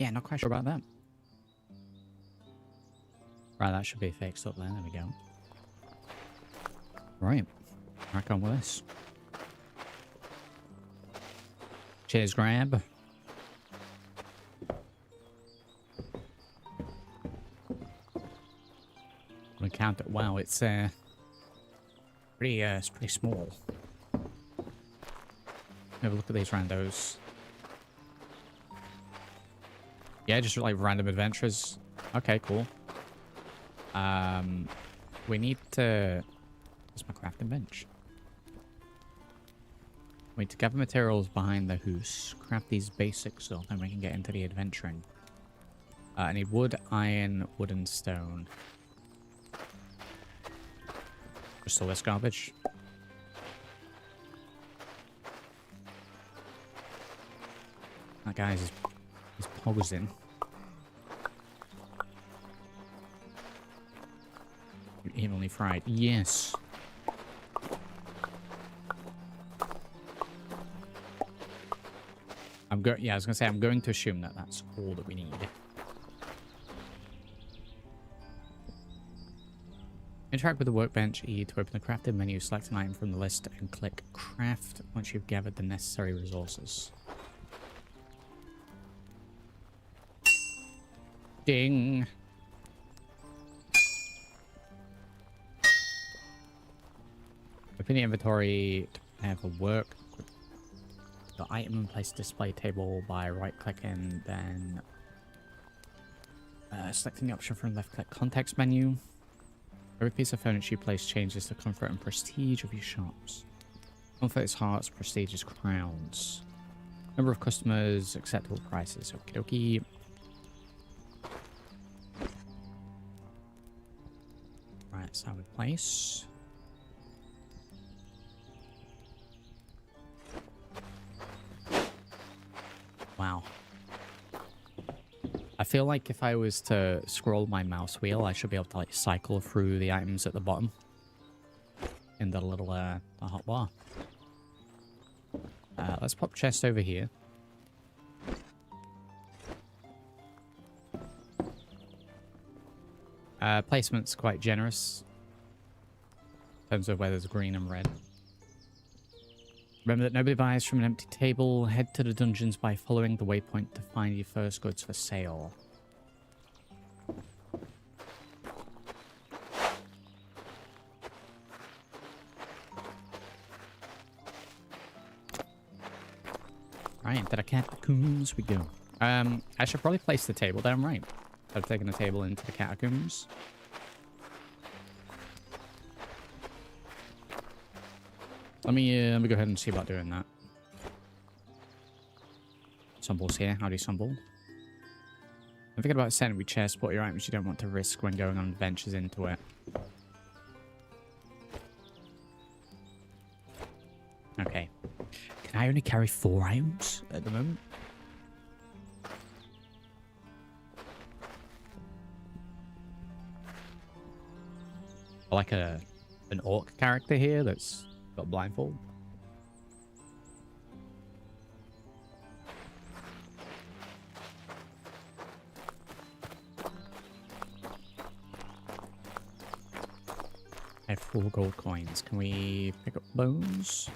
Yeah, not quite sure about that. Right, that should be fixed up there. There we go. Right. Crack on with this. Cheers, Grab. We count it. Wow, it's pretty small. Have a look at these randos. Yeah, just like random adventures. Okay, cool. We need to... Where's my crafting bench? We need to gather materials behind the house. Craft these basics so then we can get into the adventuring. I need wood, iron, wood and stone. Just all this garbage. That guy's he's posing. Evenly fried. Yes. Yeah, I was gonna say I'm going to assume that that's all that we need. Interact with the workbench E to open the crafting menu, select an item from the list and click craft once you've gathered the necessary resources. Ding! Open the inventory to prepare for work. The item and place display table by right-clicking, then selecting the option from left-click context menu. Every piece of furniture you place changes the comfort and prestige of your shops. Comfort is hearts, prestige is crowns. Number of customers, acceptable prices. Okie dokie. Right, so we place. Wow. I feel like if I was to scroll my mouse wheel, I should be able to like cycle through the items at the bottom in the little the hot bar. Let's pop chest over here. Placement's quite generous in terms of where there's green and red. Remember that nobody buys from an empty table. Head to the dungeons by following the waypoint to find your first goods for sale. Right, into the catacombs we go. I should probably place the table down right. I've taken the table into the catacombs. Let me go ahead and see about doing that. Sumble's here. Howdy, Sumble. I'm thinking about setting chest, put your items you don't want to risk when going on adventures into it. Okay. Can I only carry 4 items at the moment? I like an orc character here that's got blindfold. I have 4 gold coins. Can we pick up bones?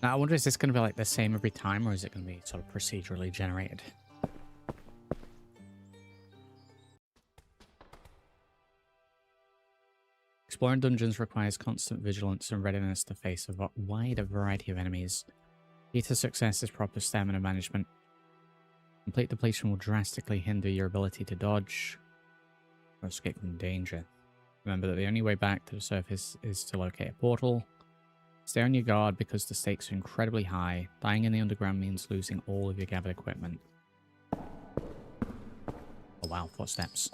Now, I wonder, is this going to be like the same every time, or is it going to be sort of procedurally generated? Exploring dungeons requires constant vigilance and readiness to face a wide variety of enemies. Key to success is proper stamina management. Complete depletion will drastically hinder your ability to dodge or escape from danger. Remember that the only way back to the surface is to locate a portal. Stay on your guard because the stakes are incredibly high. Dying in the underground means losing all of your gathered equipment. Oh wow, footsteps.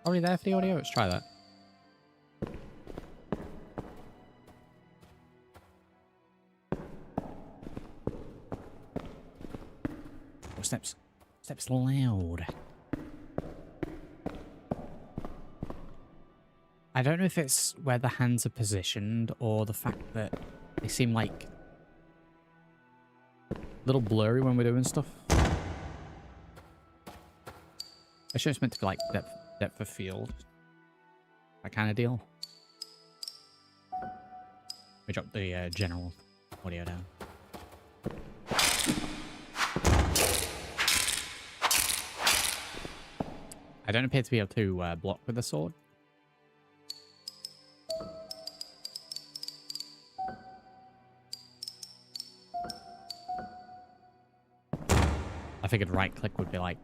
Already there for the audio? Let's try that. Oh, steps loud. I don't know if it's where the hands are positioned or the fact that they seem like a little blurry when we're doing stuff. I sure it's meant to be like depth of field. That kind of deal. We drop the general audio down. I don't appear to be able to block with the sword. I figured right click would be like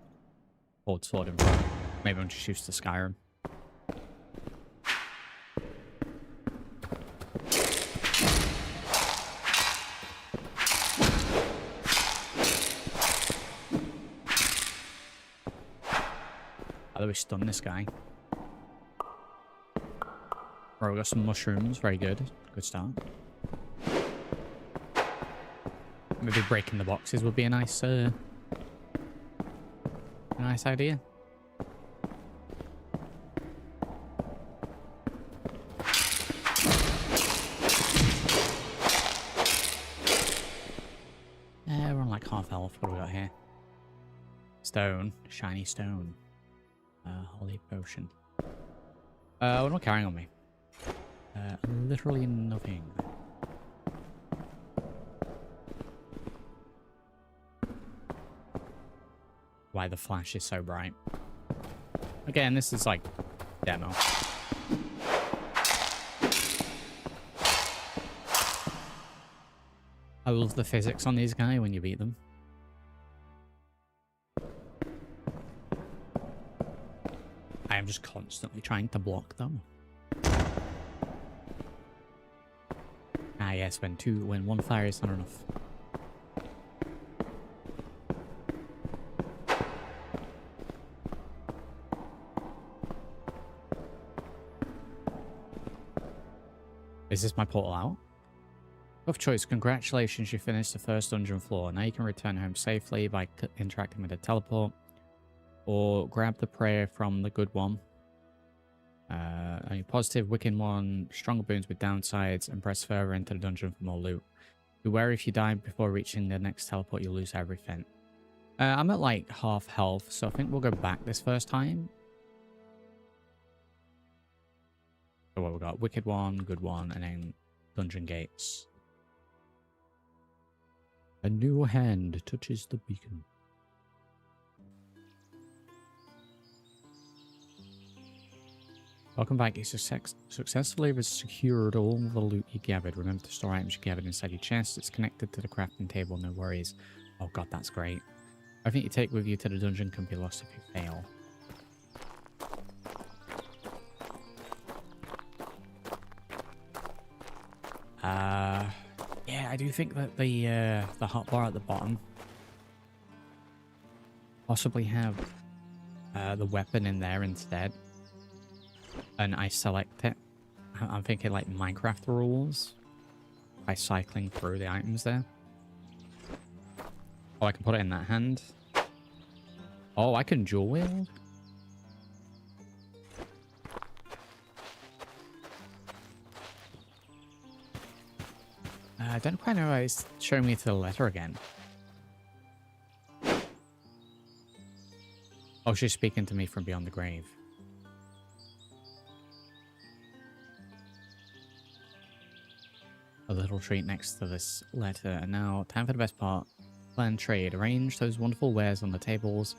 hold sword in front. Maybe I'm just used to Skyrim. How do we stun this guy? Right, we got some mushrooms. Very good. Good start. Maybe breaking the boxes would be a nice idea. We're on like half health. What do we got here? Stone. Shiny stone. Holy potion. What am I carrying on me? Literally nothing. Why the flash is so bright. Again, this is like demo. I love the physics on these guys when you beat them. I am just constantly trying to block them. Ah yes, when one fire is not enough. Is this my portal out? Tough choice. Congratulations, you finished the first dungeon floor. Now you can return home safely by interacting with the teleport. Or grab the prayer from the good one. A positive, wicked one, stronger boons with downsides, and press further into the dungeon for more loot. Beware if you die before reaching the next teleport, you'll lose everything. I'm at like half health, so I think we'll go back this first time. So what we got? Wicked one, good one, and then dungeon gates. A new hand touches the beacon. Welcome back. You successfully secured all the loot you gathered. Remember to store items you gathered inside your chest. It's connected to the crafting table, no worries. Oh god, that's great. Everything you take with you to the dungeon can be lost if you fail. Yeah, I do think that the hotbar at the bottom possibly have the weapon in there instead. And I select it. I'm thinking like Minecraft rules by cycling through the items there. Oh, I can put it in that hand. Oh, I can dual wield. I don't quite know why it's showing me to the letter again. Oh, she's speaking to me from beyond the grave. A little treat next to this letter. And now, time for the best part. Plan trade. Arrange those wonderful wares on the tables.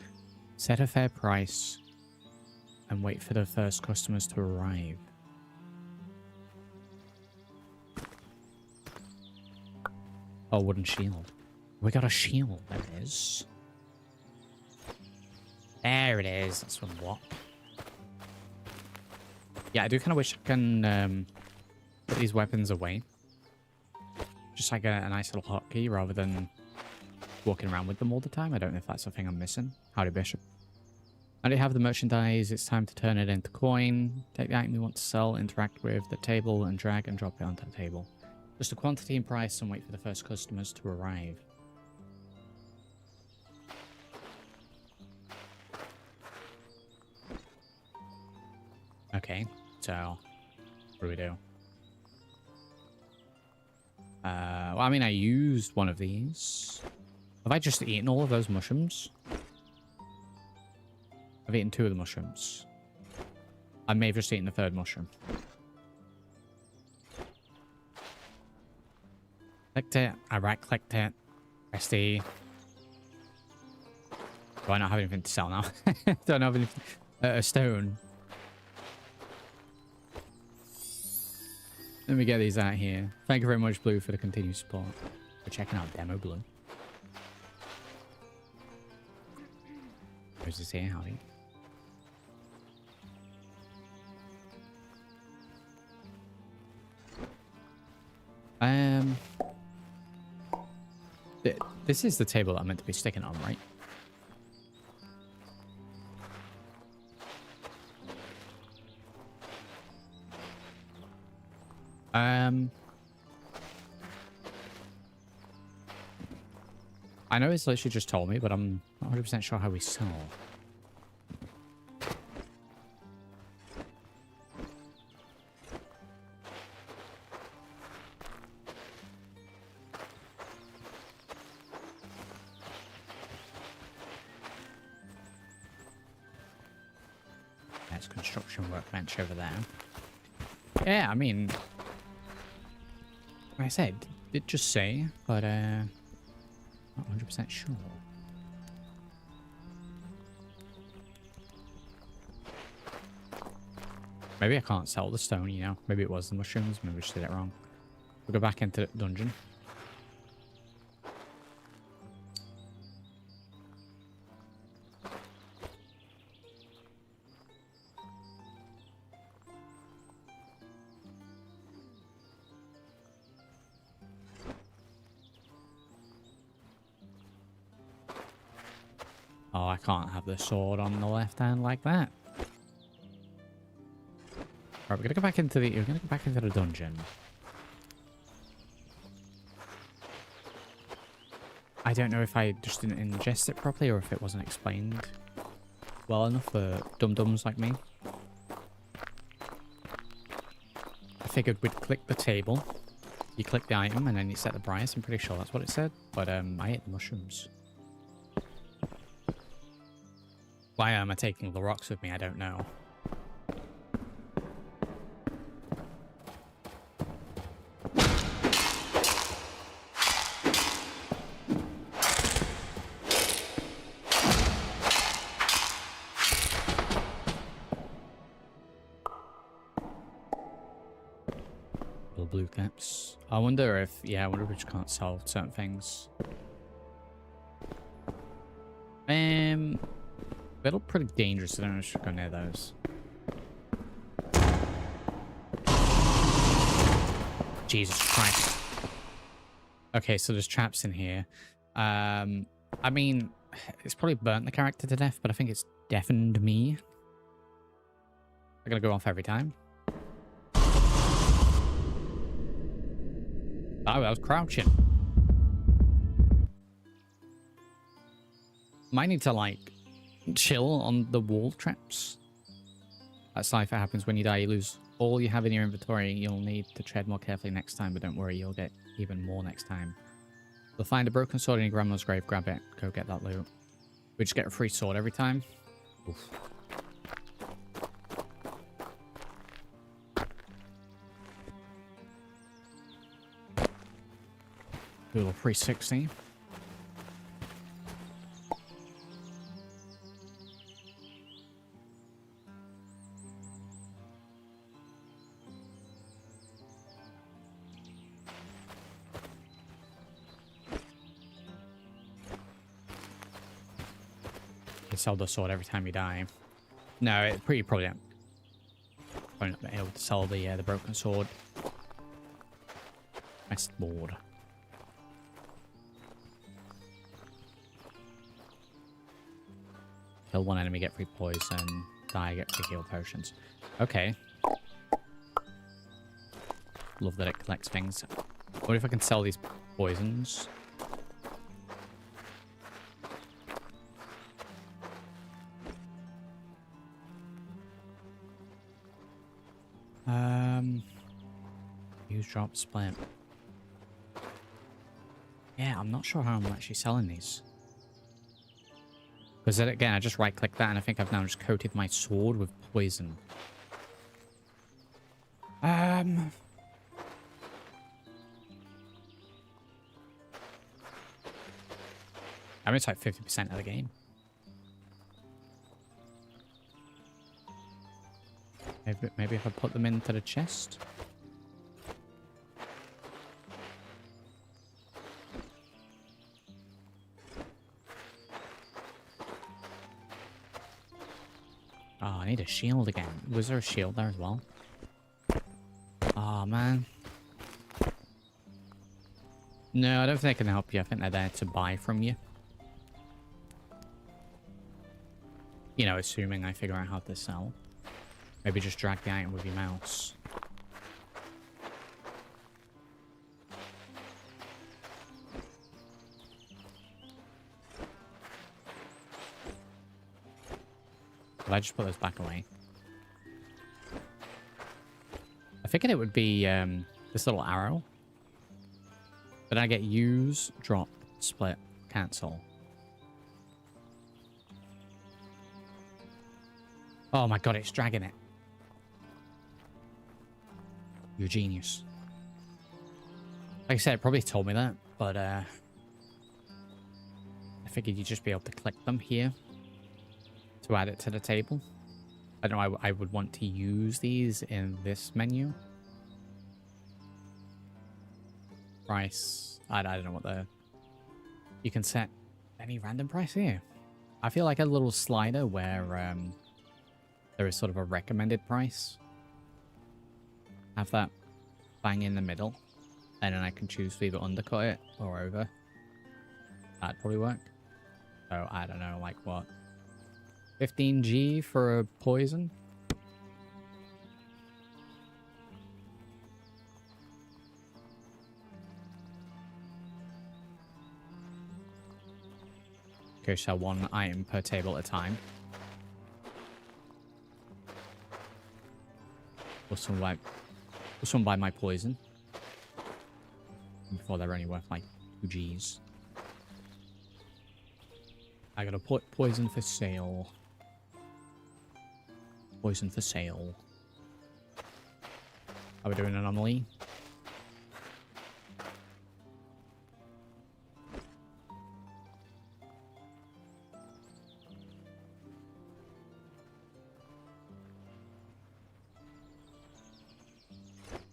Set a fair price. And wait for the first customers to arrive. Oh, wooden shield. We got a shield. There it is. There it is. That's one block. Yeah, I do kind of wish I can put these weapons away. Just like a nice little hotkey rather than walking around with them all the time. I don't know if that's the thing I'm missing. Howdy, Bishop. Now that you have the merchandise, it's time to turn it into coin. Take the item you want to sell, interact with the table, and drag and drop it onto the table. Just a quantity and price and wait for the first customers to arrive. Okay, so What do we do? Well, I mean, I used one of these. Have I just eaten all of those mushrooms? I've eaten 2 of the mushrooms. I may have just eaten the 3rd mushroom. Clicked it. I right-clicked it. Pressed E. Do I not have anything to sell now? Don't have anything. A stone. Let me get these out here. Thank you very much, Blue, for the continued support. For checking out Demo Blue. Where's this here, howdy? This is the table that I'm meant to be sticking on, right? I know it's literally just told me, but I'm not 100% sure how we sell. There's construction workbench over there. Yeah, I mean, like I said, it just say, but not 100% sure. Maybe I can't sell the stone, you know? Maybe it was the mushrooms, maybe I just did it wrong. We'll go back into the dungeon. Oh, I can't have the sword on the left hand like that. Alright, we're gonna go back into the dungeon. I don't know if I just didn't ingest it properly or if it wasn't explained well enough for dum-dums like me. I figured we'd click the table, you click the item, and then you set the price. I'm pretty sure that's what it said, but I ate the mushrooms. Why am I taking the rocks with me? I don't know. Little blue caps. I wonder if, yeah, I wonder if we just can't solve certain things. They look pretty dangerous. I don't know if I should go near those. Jesus Christ. Okay, so there's traps in here. I mean, it's probably burnt the character to death, but I think it's deafened me. They're gonna go off every time. Oh, I was crouching. Might need to, like, chill on the wall traps. That's life. It happens when you die. You lose all you have in your inventory. You'll need to tread more carefully next time, but don't worry, you'll get even more next time. You'll find a broken sword in your grandma's grave. Grab it. Go get that loot. We just get a free sword every time. Oof. Do a little 360. You sell the sword every time you die. No, it probably not able to sell the broken sword. Best board. Kill one enemy, get free poison. Die, get free heal potions. Okay. Love that it collects things. What if I can sell these poisons? Use drop split. Yeah, I'm not sure how I'm actually selling these. Because then again, I just right click that and I think I've now just coated my sword with poison. I'm it's like 50% of the game. Maybe if I put them into the chest. Oh, I need a shield again. Was there a shield there as well? Oh, man. No, I don't think I can help you. I think they're there to buy from you. You know, assuming I figure out how to sell. Maybe just drag the item with your mouse. Will I just put those back away? I figured it would be this little arrow. But I get use, drop, split, cancel. Oh my god, it's dragging it. You're a genius. Like I said, it probably told me that, but I figured you'd just be able to click them here to add it to the table. I don't know, I would want to use these in this menu. Price. I don't know what the... You can set any random price here. I feel like a little slider where there is sort of a recommended price. Have that bang in the middle. And then I can choose to either undercut it or over. That'd probably work. So I don't know, like what? 15G for a poison? Okay, sell one item per table at a time. Will someone buy my poison? Before they're only worth like 2 Gs. I gotta put poison for sale. Poison for sale. Are we doing an anomaly?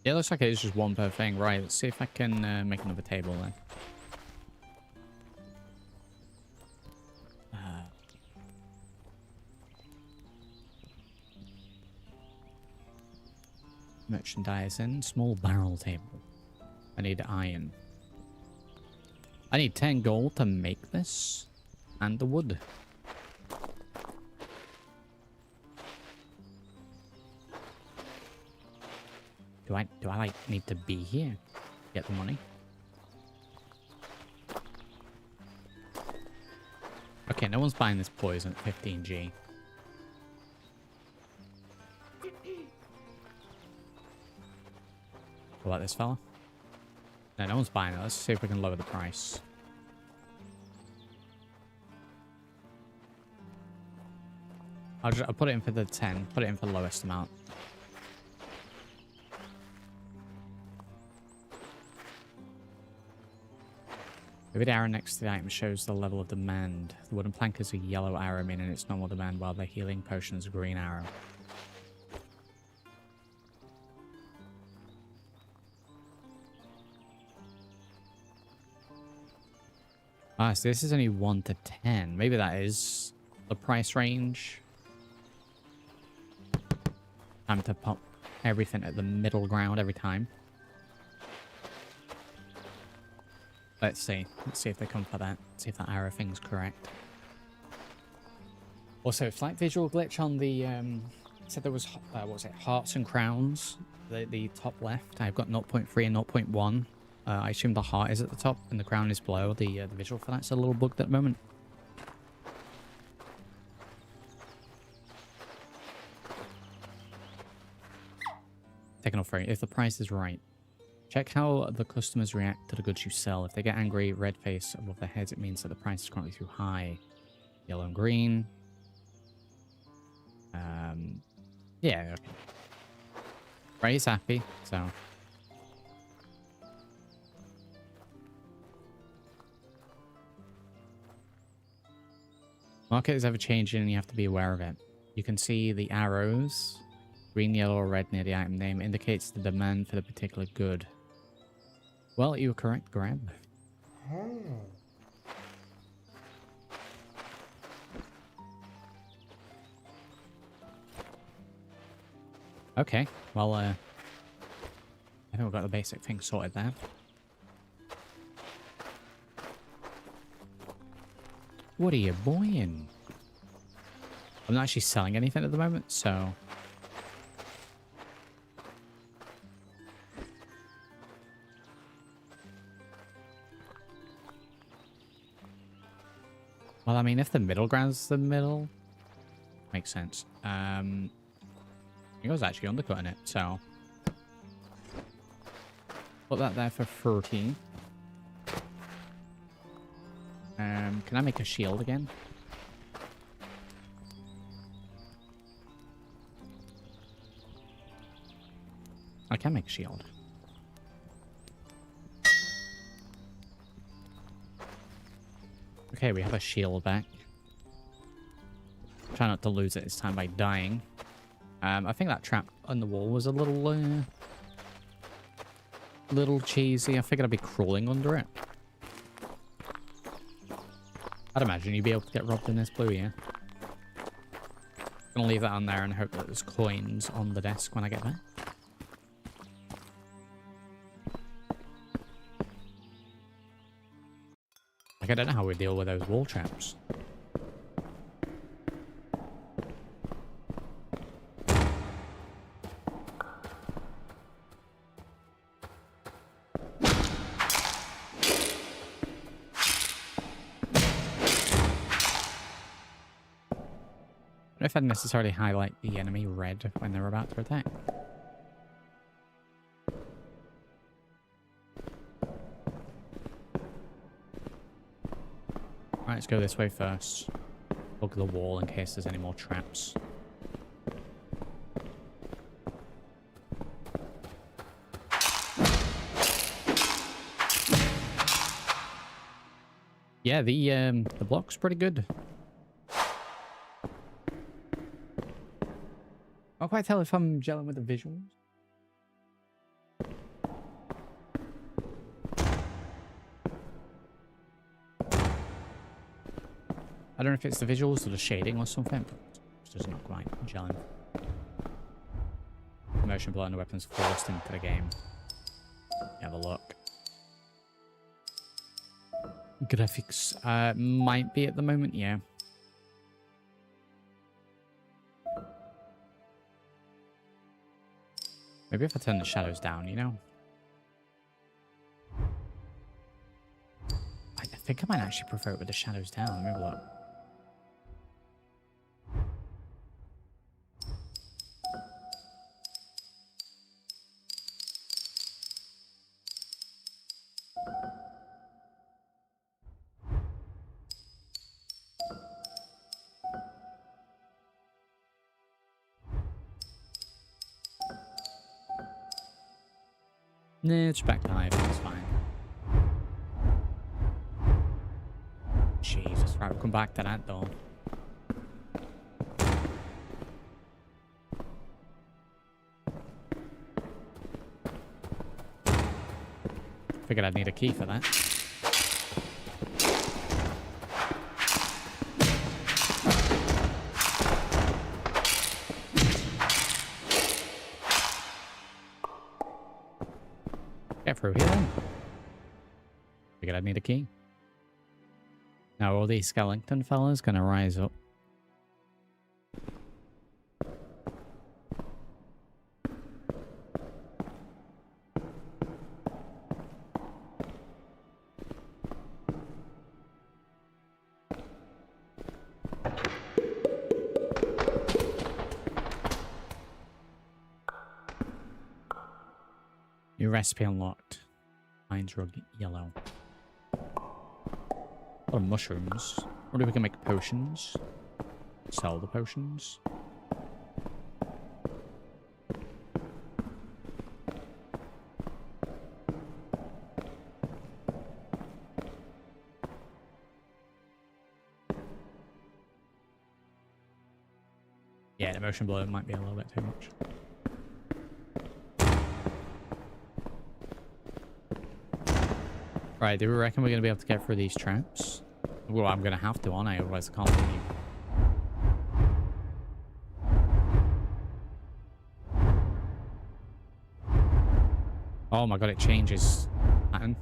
Yeah, it looks like it is just one per thing. Right, let's see if I can make another table then. Merchandising, small barrel table. I need iron. I need 10 gold to make this. And the wood. Do I like need to be here? Get the money? Okay, no one's buying this poison at 15G. What about this fella? No, no one's buying it. Let's see if we can lower the price. I'll put it in for the 10. Put it in for the lowest amount. The red arrow next to the item shows the level of demand. The wooden plank is a yellow arrow, meaning its normal demand, while the healing potion is a green arrow. Ah, so this is only 1 to 10. Maybe that is the price range. Time to pop everything at the middle ground every time. Let's see. Let's see if they come for that. See if that arrow thing's correct. Also, slight visual glitch on the... said there was, what was it? Hearts and crowns. The top left. I've got 0.3 and 0.1. I assume the heart is at the top and the crown is below. The visual for that's a little bugged at the moment. Taken off free. If the price is right. Check how the customers react to the goods you sell. If they get angry, red face above their heads, it means that the price is currently too high. Yellow and green. Yeah, okay. Right, he's happy, so. Market is ever changing and you have to be aware of it. You can see the arrows, green, yellow, or red near the item name indicates the demand for the particular good. Well, you were correct, Grab. Okay, well, I think we've got the basic thing sorted there. What are you buying? I'm not actually selling anything at the moment, so... Well, I mean, if the middle ground's the middle... Makes sense. I was actually undercutting it, so... Put that there for 30. Can I make a shield again? I can make a shield. Okay, we have a shield back. Try not to lose it this time by dying. I think that trap on the wall was a little cheesy. I figured I'd be crawling under it. I'd imagine you'd be able to get robbed in this blue, yeah. Gonna leave that on there and hope that there's coins on the desk when I get back. Like, I don't know how we deal with those wall traps. I don't know if I'd necessarily highlight the enemy red when they're about to attack. Alright, let's go this way first. Look at the wall in case there's any more traps. Yeah, the block's pretty good. I can't quite tell if I'm gelling with the visuals. I don't know if it's the visuals or the shading or something, but it's just not quite gelling. Motion blur and the weapons forced into the game. Have a look. Graphics might be at the moment, yeah. Maybe if I turn the shadows down, you know? I think I might actually prefer it with the shadows down. Let me have a look. Nah, it's back to high, that's fine. Jesus, right, we'll come back to that though. Figured I'd need a key for that. Get through here then. Figured I'd need a key. Now all these skeleton fellas gonna rise up. New recipe unlocked. Pine drug yellow. A lot of mushrooms. Wonder if we can make potions. Sell the potions. Yeah, the motion blur might be a little bit too much. Right, do we reckon we're going to be able to get through these traps? Well, I'm going to have to, aren't I? Otherwise I can't leave. Oh my god, it changes pattern.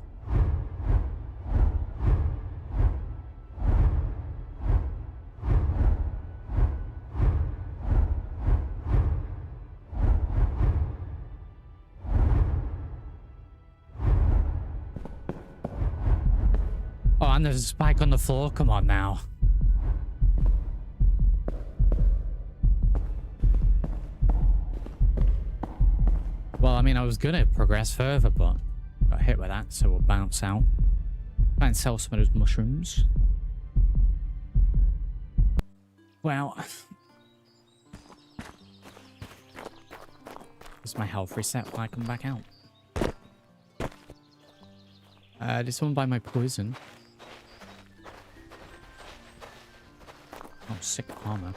Oh, and there's a spike on the floor. Come on now. Well, I mean, I was gonna progress further, but got hit with that, so we'll bounce out. Try and sell some of those mushrooms. Well, does my health reset when I come back out? Did someone buy my poison? Oh, sick armor.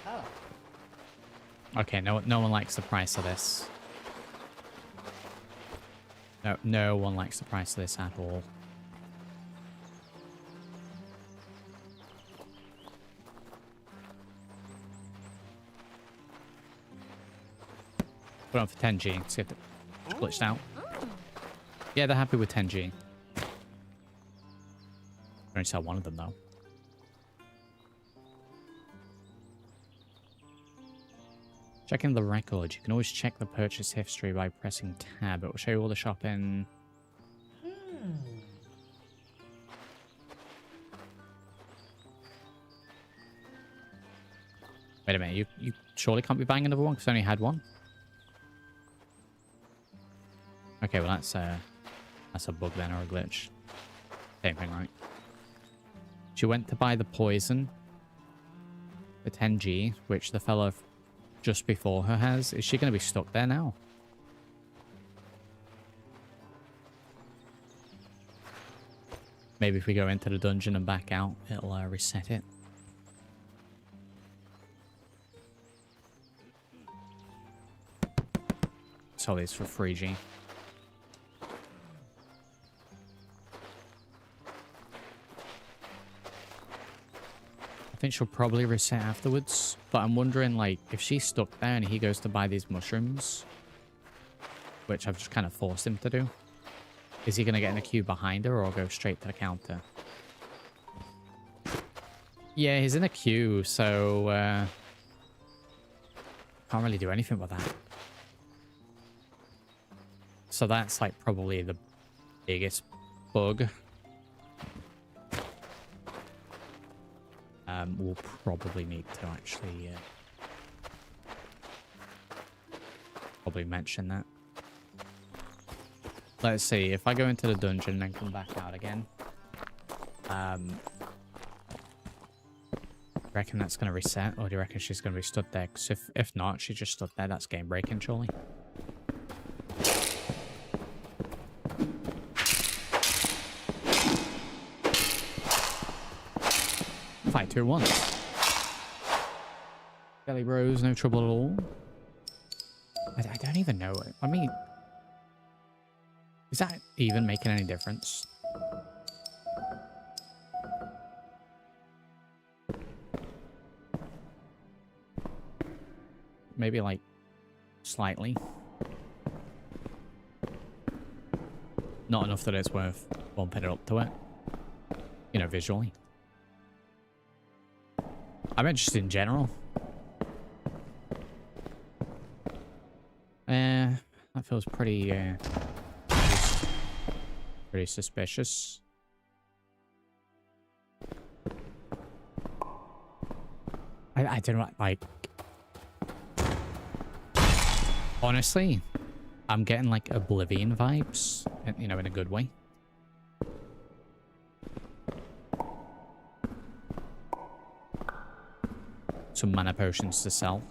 Oh. Okay, no one likes the price of this. No one likes the price of this at all. Put on for 10G. See if it's glitched out. Yeah, they're happy with 10G. Only sell one of them though. Checking the record. You can always check the purchase history by pressing tab. It will show you all the shopping. Wait a minute. You surely can't be buying another one because I only had one. Okay, well that's a bug then, or a glitch. Same thing, right? She went to buy the poison for 10G, which the fellow just before her has. Is she going to be stuck there now? Maybe if we go into the dungeon and back out, it'll reset it. So it's for 3G. I think she'll probably reset afterwards, but I'm wondering, like, if she's stuck there and he goes to buy these mushrooms, which I've just kind of forced him to do, is he going to get in a queue behind her or go straight to the counter? Yeah, he's in a queue, so can't really do anything with that. So that's, like, probably the biggest bug. We'll probably need to actually probably mention that. Let's see, if I go into the dungeon and then come back out again, reckon that's going to reset, or do you reckon she's going to be stood there? Because if not, she just stood there, that's game breaking, surely. Fight 2 once. Belly Bros, no trouble at all. I don't even know it. I mean, is that even making any difference? Maybe like slightly. Not enough that it's worth bumping it up to it. You know, visually. I'm interested in general. That feels pretty suspicious. I don't know, like, Honestly, I'm getting like Oblivion vibes, you know, in a good way. Some mana potions to sell.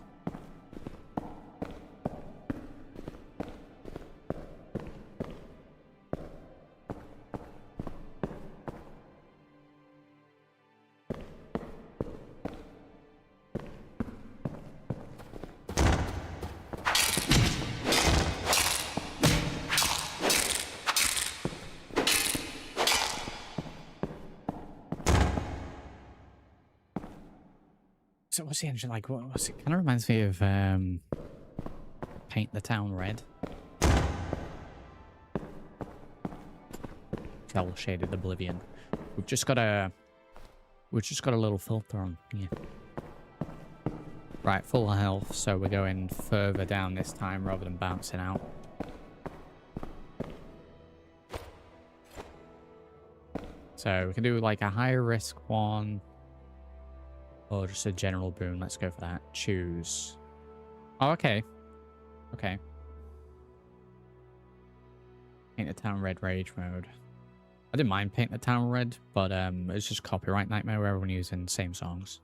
So what's the engine like? What's it? Kind of reminds me of Paint the Town Red. Cell shaded Oblivion. We've just got a little filter on. Yeah. Right, full health, so we're going further down this time rather than bouncing out. So we can do like a higher risk one. Or just a general boon. Let's go for that. Choose. Oh, okay. Okay. Paint the Town Red Rage mode. I didn't mind Paint the Town Red, but it's just Copyright Nightmare where everyone using the same songs.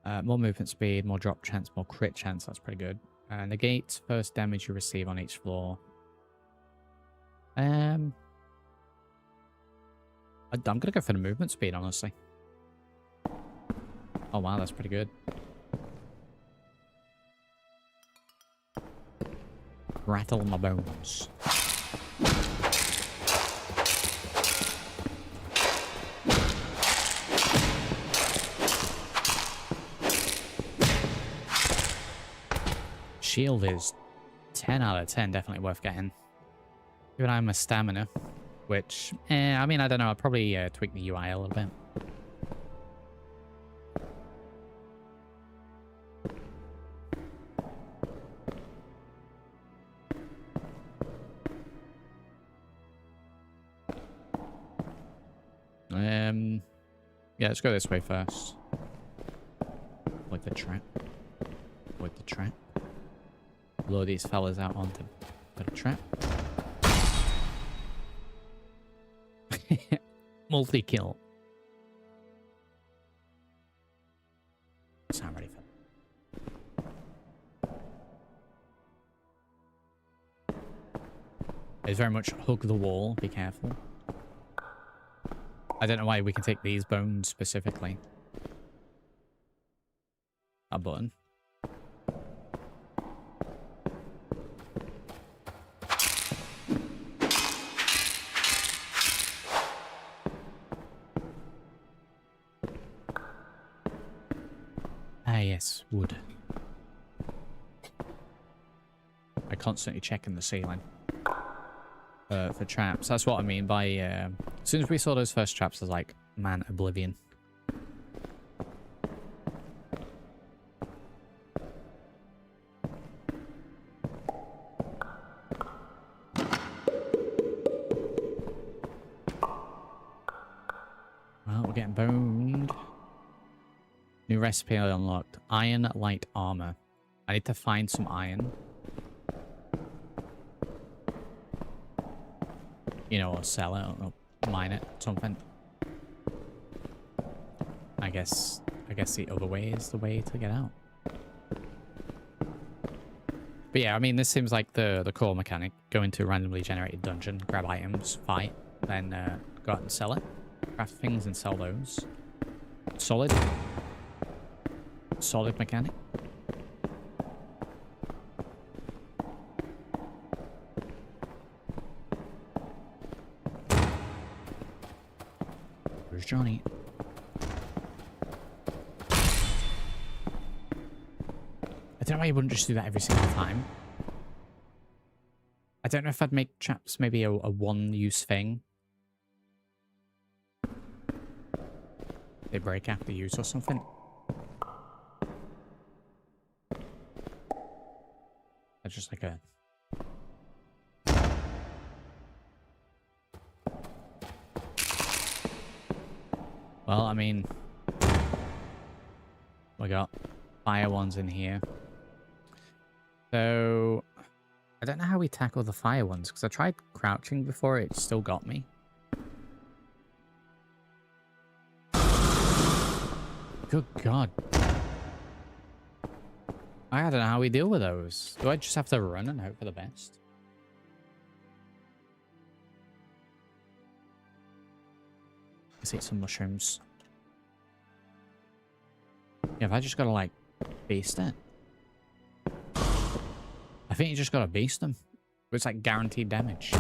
More movement speed, more drop chance, more crit chance. That's pretty good. Negate first damage you receive on each floor. I'm gonna go for the movement speed, honestly. Oh wow, that's pretty good. Rattle my bones. Shield is 10 out of 10, definitely worth getting. Even I'm a stamina, which, I mean, I don't know, I'll probably tweak the UI a little bit. Yeah, let's go this way first. Avoid the trap. Avoid the trap. Lure these fellas out onto the trap. Multi-kill. So I'm ready for that. It's very much hug the wall, be careful. I don't know why we can take these bones specifically. A button. Ah yes, wood. I constantly checking the ceiling. For traps. That's what I mean by, as soon as we saw those first traps, I was like, man, Oblivion. Well, we're getting boned. New recipe unlocked. Iron light armor. I need to find some iron. You know, or sell it, or mine it, something. I guess the other way is the way to get out. But yeah, I mean, this seems like the core mechanic. Go into a randomly generated dungeon, grab items, fight, then go out and sell it. Craft things and sell those. Solid mechanic. Where's Johnny? I don't know why you wouldn't just do that every single time. I don't know if I'd make traps maybe a one-use thing. They break after use or something. That's just like a... Well, I mean... We got fire ones in here. So I don't know how we tackle the fire ones, because I tried crouching before, it still got me. Good God. I don't know how we deal with those. Do I just have to run and hope for the best? Let's eat some mushrooms. Yeah, have I just got to, like, beast it? I think you just got to beast them. It's like guaranteed damage.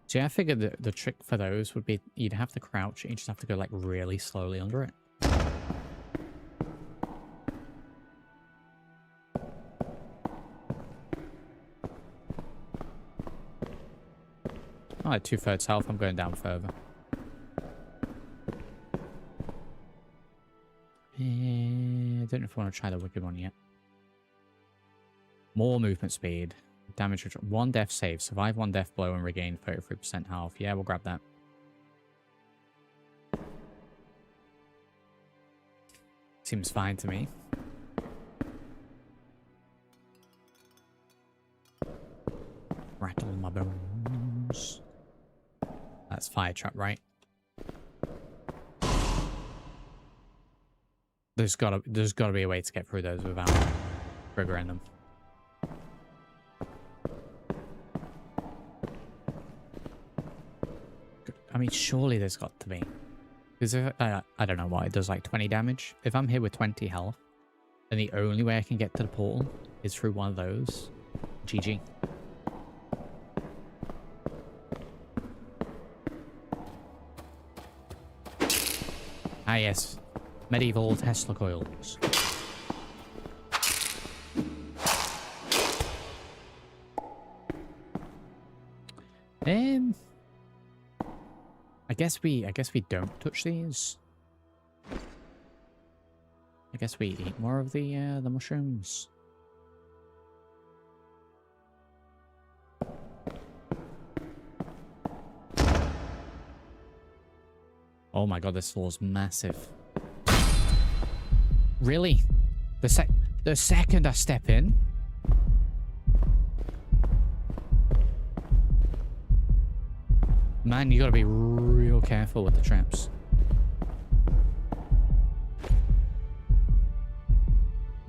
So yeah, I figured the trick for those would be you'd have to crouch and you just have to go, like, really slowly under it. Oh, at 2/3 health, I'm going down further. I don't know if I want to try the wicked one yet. More movement speed. Damage reduction. 1 death save. Survive 1 death blow and regain 33% health. Yeah, we'll grab that. Seems fine to me. Rattle my bones. That's fire trap, right? There's gotta be a way to get through those without triggering them. I mean, surely there's got to be. Because if I don't know what, it does like 20 damage. If I'm here with 20 health, and the only way I can get to the portal is through one of those, GG. Ah yes, medieval Tesla coils. I guess we don't touch these. I guess we eat more of the mushrooms. Oh my God, this floor's massive. Really? The second I step in? Man, you gotta be real careful with the traps.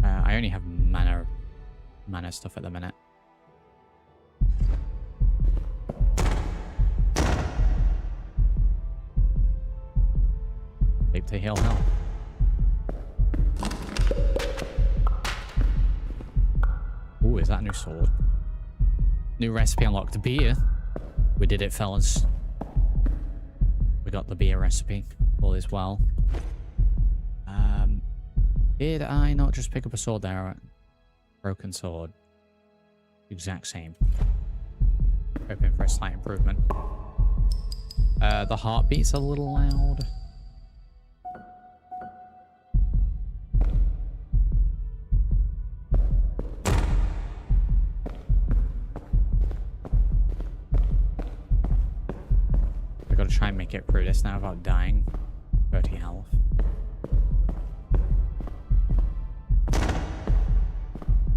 I only have mana stuff at the minute. Leap to heal health. Ooh, is that a new sword? New recipe unlocked. Beer. We did it, fellas. We got the beer recipe. All is well. Did I not just pick up a sword there? Broken sword. Exact same. Hoping for a slight improvement. The heartbeat's a little loud. I've got to try and make it through this now without dying. 30 health.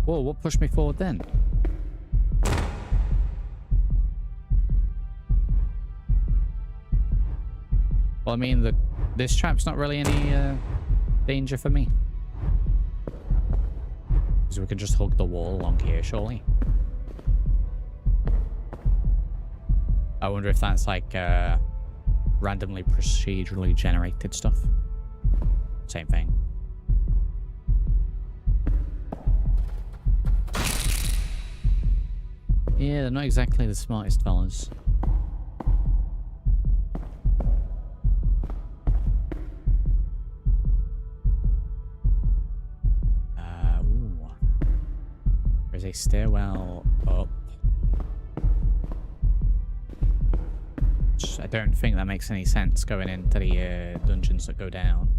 Whoa, what pushed me forward then? Well, I mean, this trap's not really any danger for me. Because we can just hug the wall along here, surely. I wonder if that's like randomly procedurally generated stuff. Same thing. Yeah, they're not exactly the smartest fellas. Ooh. There's a stairwell up. I don't think that makes any sense going into the dungeons that go down.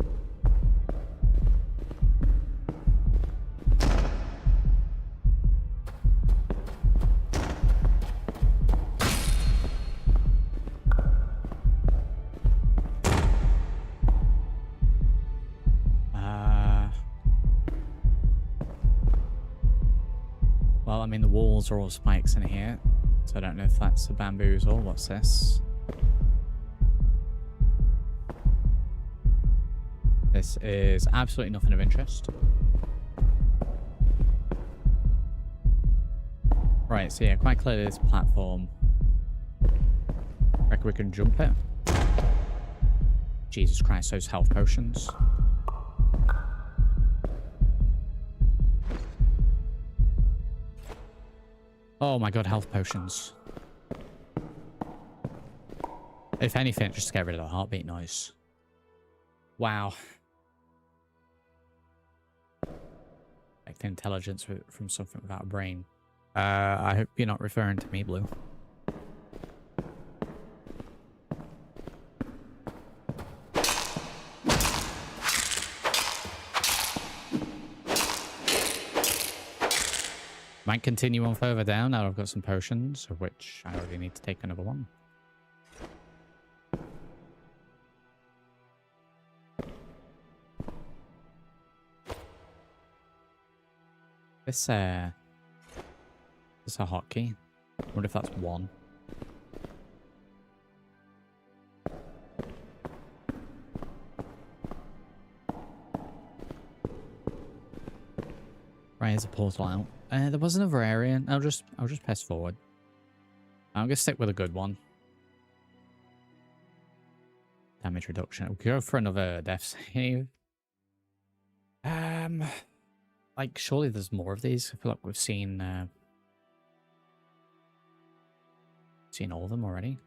mean, the walls are all spikes in here. So I don't know if that's a bamboozle. What's this? This is absolutely nothing of interest. Right, so yeah, quite clearly this platform. Reckon we can jump it. Jesus Christ, those health potions. Oh my god, health potions. If anything, just get rid of the heartbeat noise. Wow. Like intelligence from something without a brain. I hope you're not referring to me, Blue. Might continue on further down. Now I've got some potions, of which I already need to take another one. This a hotkey? I wonder if that's one. Right, here's a portal out. There was another area. I'll just press forward. I'm gonna stick with a good one. Damage reduction. We'll go for another death save. Like surely there's more of these. I feel like we've seen all of them already.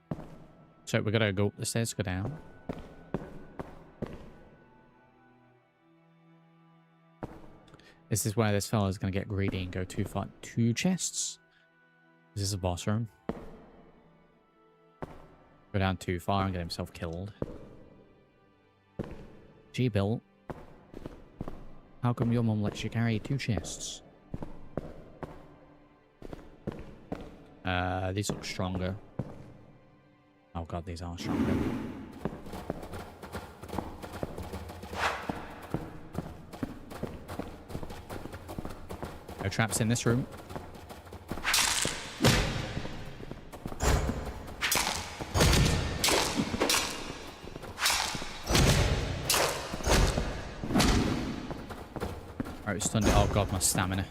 So we're gonna go up the stairs, go down. This is where this fellow is going to get greedy and go too far. 2 chests. This is a boss room. Go down too far and get himself killed. Gee, Bill. How come your mum lets you carry 2 chests? These look stronger. Oh god, these are stronger. No traps in this room. Alright, stunned it. Oh god, my stamina.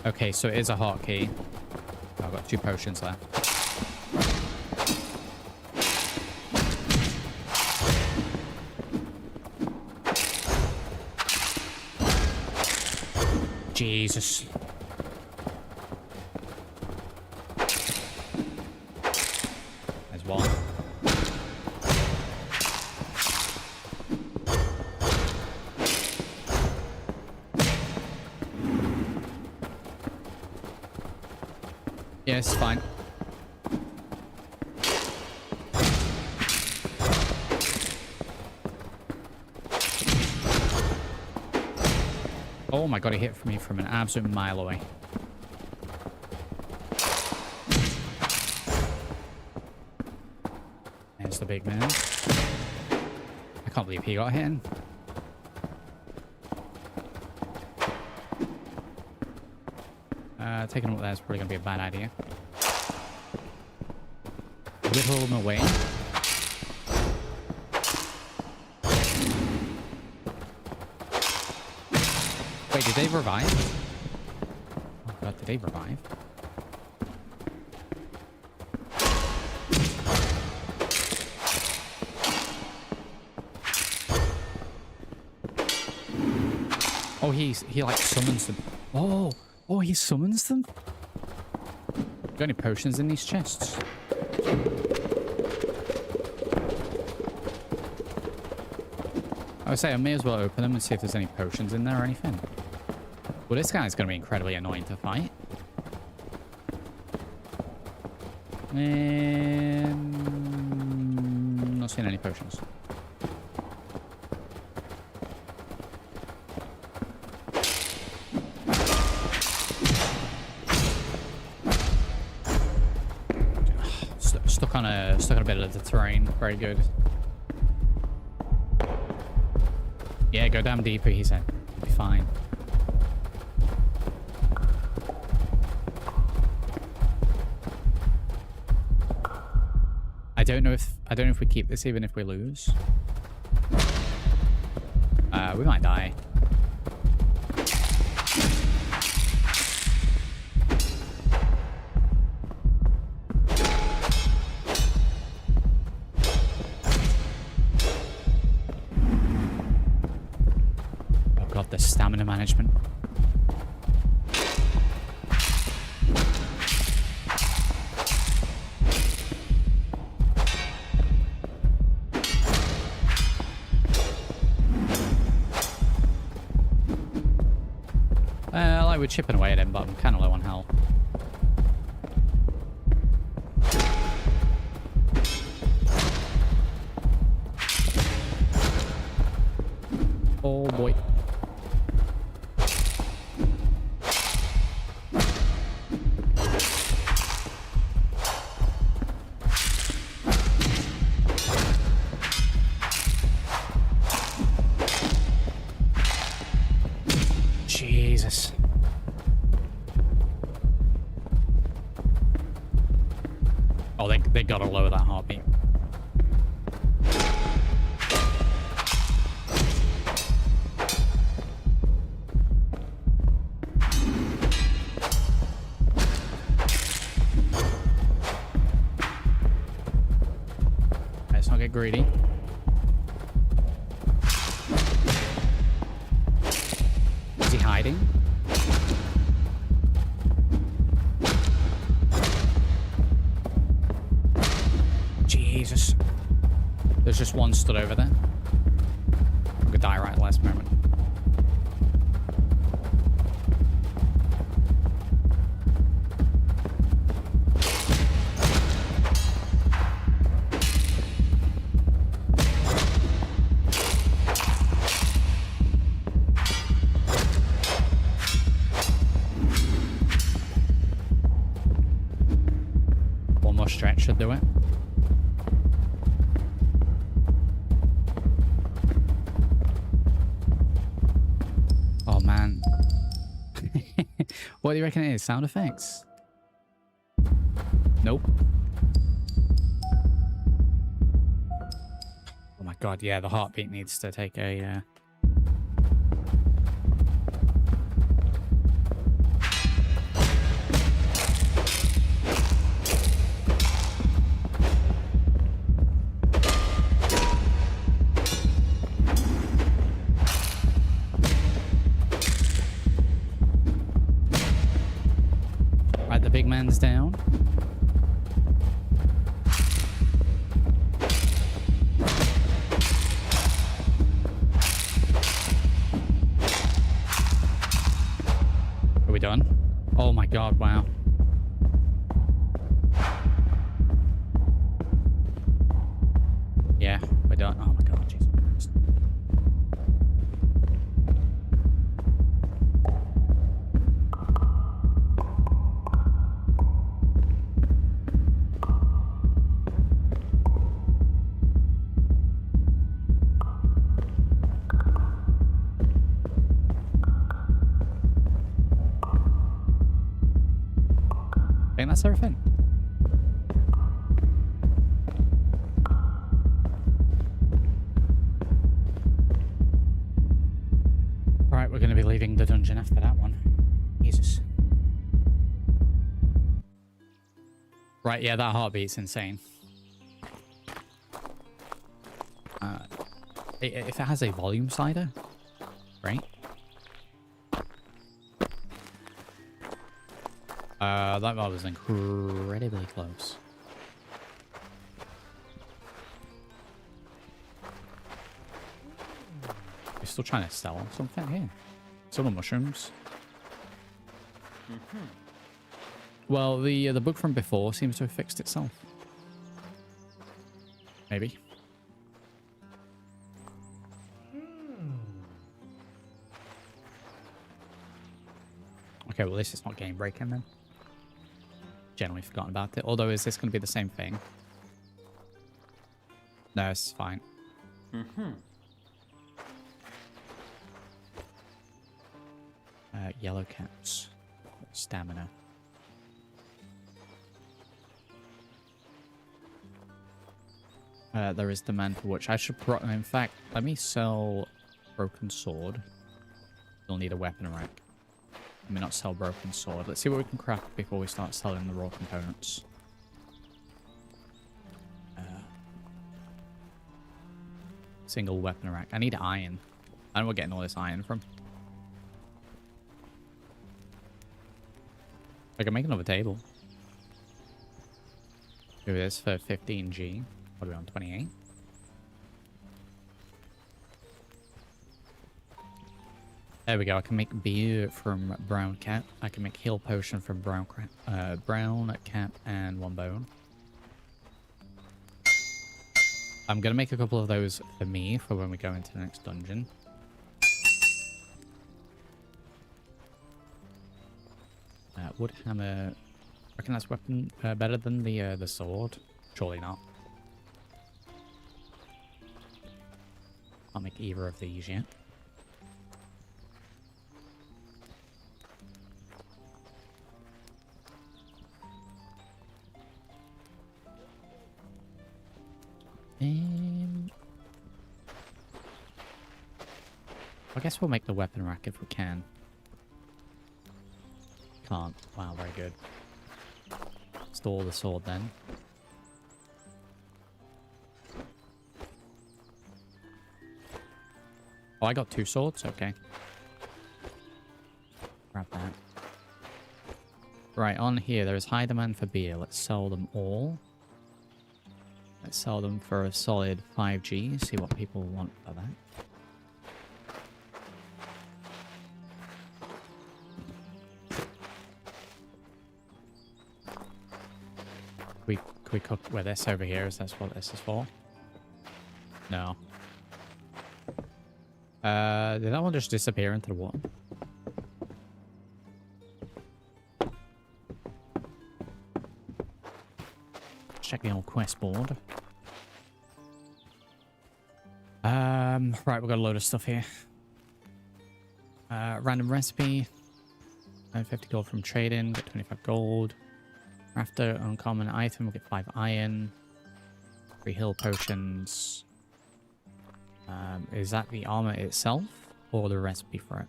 Okay, so it is a hotkey. I've got 2 potions left. Jesus. There's one. Yeah, it's fine. Oh my god, he hit me from an absolute mile away. There's the big man. I can't believe he got hit. Taking him up there is probably going to be a bad idea. Whittle him away. Wait, did they revive? Oh god, did they revive? Oh, he like summons them. Oh, he summons them? Got any potions in these chests? I would say I may as well open them and see if there's any potions in there or anything. Well, this guy's going to be incredibly annoying to fight. Not seeing any potions. Stuck on a bit of the terrain. Very good. Yeah, go down deeper, he said. Be fine. don't know if we keep this even if we lose. We might die. Oh god, the stamina management. Like we're chipping away at him, but I'm kind of low on health. Oh boy. Jesus. Oh, they gotta lower that heartbeat. Let's not get greedy. Is he hiding? Jesus. There's just one stood over there. I'm gonna die right at the last moment. One more stretch should do it. Oh man. What do you reckon it is? Sound effects? Nope. Oh my god, yeah, the heartbeat needs to take a... Right, the big man's down. Are we done? Oh my god, wow. Yeah, we're done. Oh my god, Jesus Christ. I think that's everything. Alright, we're going to be leaving the dungeon after that one. Jesus. Right, yeah, that heartbeat's insane. If it has a volume slider, right? That was incredibly close. You're still trying to sell something here. Some mushrooms. Well, the bug from before seems to have fixed itself. Maybe. Okay, well this is not game breaking then. Generally forgotten about it. Although, is this going to be the same thing? No, it's fine. Yellow caps. Stamina. There is demand for which I should in fact, let me sell broken sword. You'll need a weapon rack. Let me not sell broken sword. Let's see what we can craft before we start selling the raw components. Single weapon rack. I need iron. I don't know where we're getting all this iron from. I can make another table. Do this for 15G. What are we on? 28? There we go. I can make beer from brown cat. I can make heal potion from brown cat and one bone. I'm going to make a couple of those for me for when we go into the next dungeon. Wood hammer. Reckon that's weapon better than the sword? Surely not. I'll make either of these yet. I guess we'll make the weapon rack if we can. Can't. Wow, very good. Store the sword then. Oh, I got 2 swords? Okay. Grab that. Right, on here, there is high demand for beer. Let's sell them all. Let's sell them for a solid 5G. See what people want for that. We cook with this over here? Is that what this is for? No. Did that one just disappear into the water? Check the old quest board. Right, we've got a load of stuff here. Random recipe. 50 gold from trading, get 25 gold. After uncommon item, we'll get 5 iron. 3 heal potions. Is that the armor itself or the recipe for it?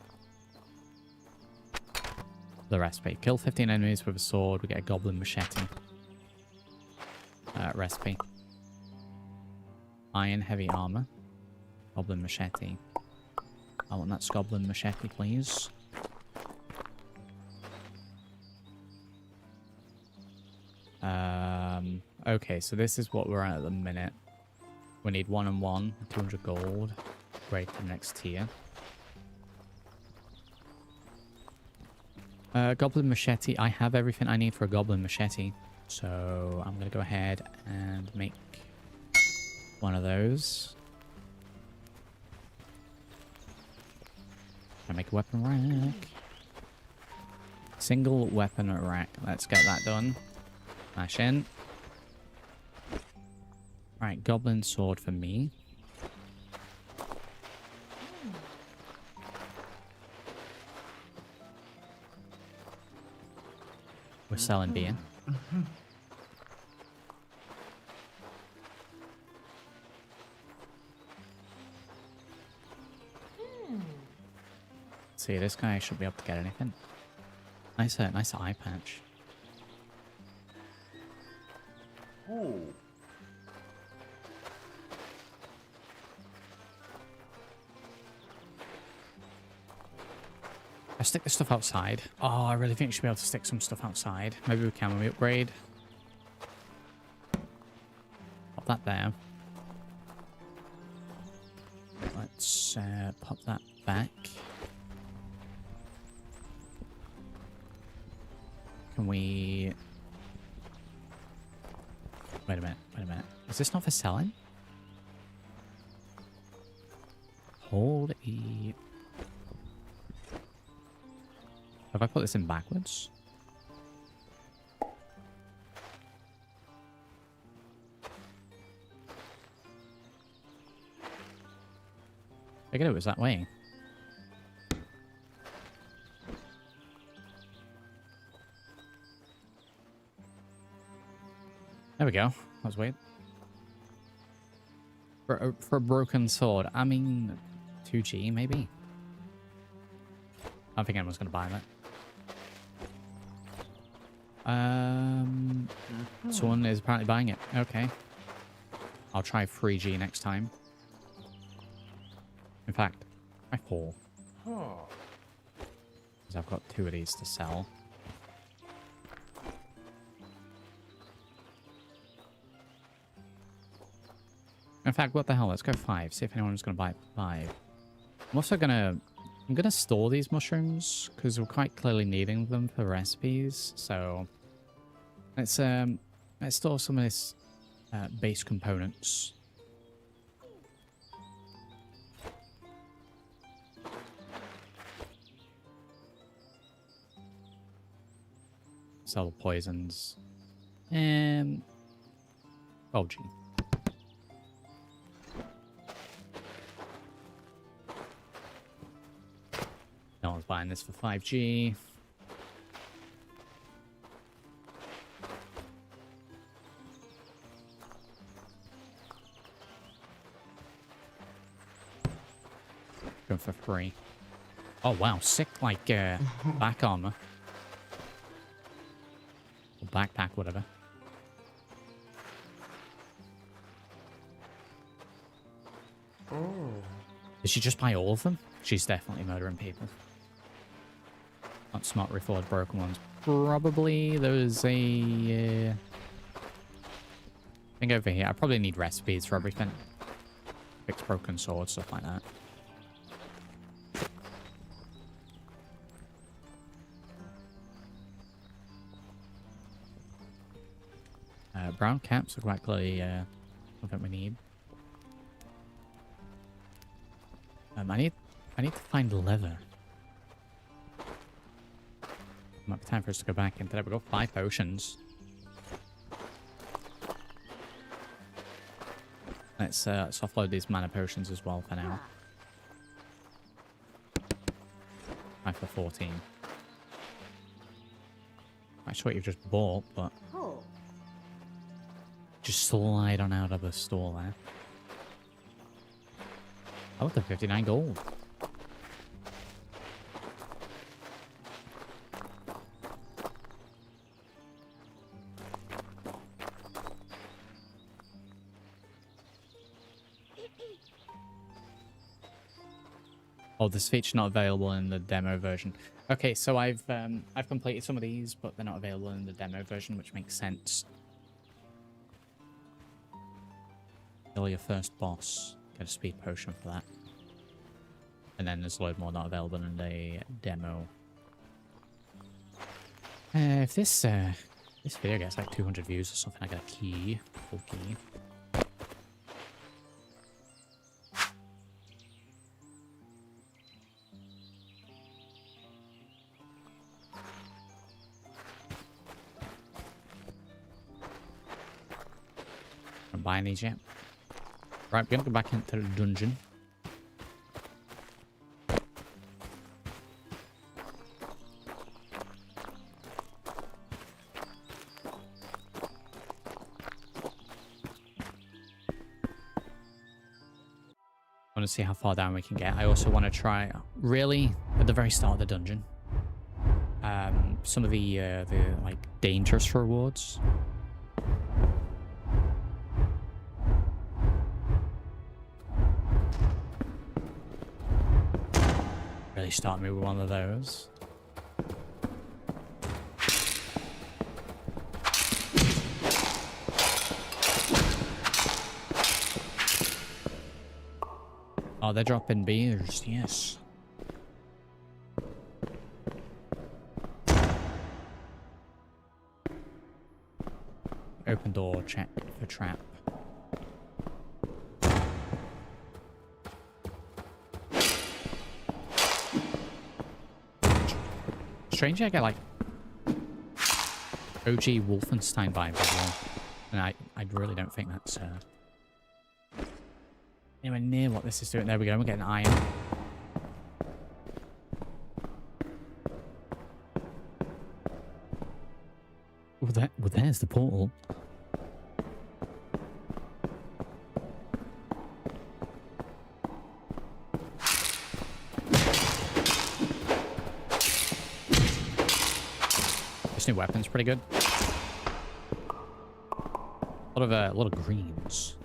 The recipe. Kill 15 enemies with a sword, we get a goblin machete. Recipe. Iron heavy armor. Goblin machete. I want that goblin machete, please. Okay, so this is what we're at the minute. We need 1 and 1, 200 gold. Great, the next tier. Goblin machete. I have everything I need for a goblin machete. So I'm going to go ahead and make one of those. I make a weapon rack. Single weapon rack. Let's get that done. Smash in. Right, goblin sword for me. We're selling beer. See, this guy should be able to get anything. Nice eye patch. Ooh. I stick this stuff outside. Oh, I really think we should be able to stick some stuff outside. Maybe we can when we upgrade. Pop that there. Let's pop that back. Can we... Wait a minute. Is this not for selling? Hold E... Have I put this in backwards? I get it was that way. There we go. That was weird. For a broken sword, I mean, 2G maybe. I don't think anyone's gonna buy that. Someone is apparently buying it. Okay. I'll try 3G next time. In fact, try 4. Because I've got 2 of these to sell. In fact, what the hell? Let's go 5. See if anyone's going to buy 5. I'm also going to... I'm going to store these mushrooms because we're quite clearly needing them for recipes. So let's store some of this base components. Sell the poisons. Oh, gee. No one's buying this for 5G. Going for free. Oh wow, sick like back armor. Or backpack, whatever. Did she just buy all of them? She's definitely murdering people. Not smart reforged broken ones. Probably there's a... I think over here. I probably need recipes for everything. Fix broken swords, stuff like that. Brown caps are quite clearly something we need. I need to find leather. Might be time for us to go back into there. We've got 5 potions. Let's offload these mana potions as well for now. 5 for 14. Not sure what you've just bought, but just slide on out of the store there. Oh, the 59 gold. Oh, this feature's not available in the demo version. Okay, so I've completed some of these, but they're not available in the demo version, which makes sense. Kill your first boss. Get a speed potion for that. And then there's a load more not available in the demo. If this video gets like 200 views or something, I get a key. Full key. I'm buying these yet. Right, we're gonna go back into the dungeon. I want to see how far down we can get. I also want to try, really, at the very start of the dungeon, some of the like dangerous rewards. Really start me with one of those. Oh, they're dropping beers, yes. Open door, check for trap. Strangely, I get like OG Wolfenstein vibes as well. And I really don't think that's anywhere near what this is doing. There we go, we're getting iron. Well, there's the portal. This new weapon's pretty good. A lot of greens.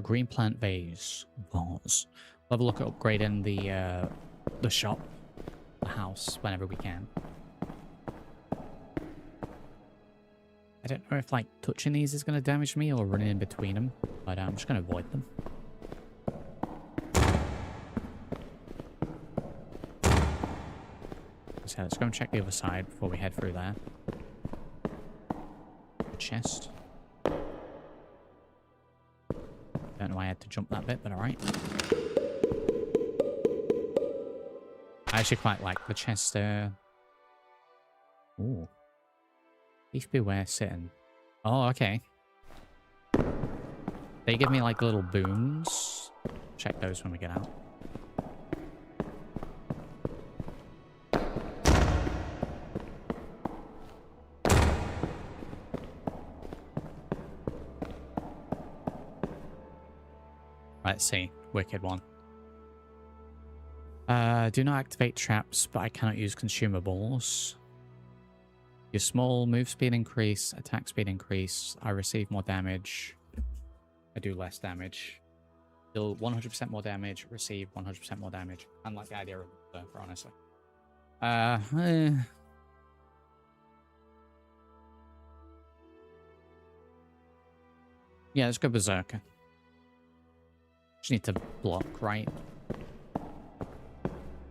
Green plant vase. Vase. We'll have a look at upgrading the shop, the house, whenever we can. I don't know if like touching these is going to damage me or running in between them, but I'm just going to avoid them. So let's go and check the other side before we head through there. The chest. Don't know why I had to jump that bit, but alright. I actually quite like the chest there. Ooh. Thief beware sitting. Oh, okay. They give me like little boons. Check those when we get out. Let's see. Wicked one. Do not activate traps, but I cannot use consumables. Your small move speed increase, attack speed increase. I receive more damage. I do less damage. Deal 100% more damage, receive 100% more damage. I like the idea of Berserker, honestly. Yeah, let's go Berserker. Just need to block, right?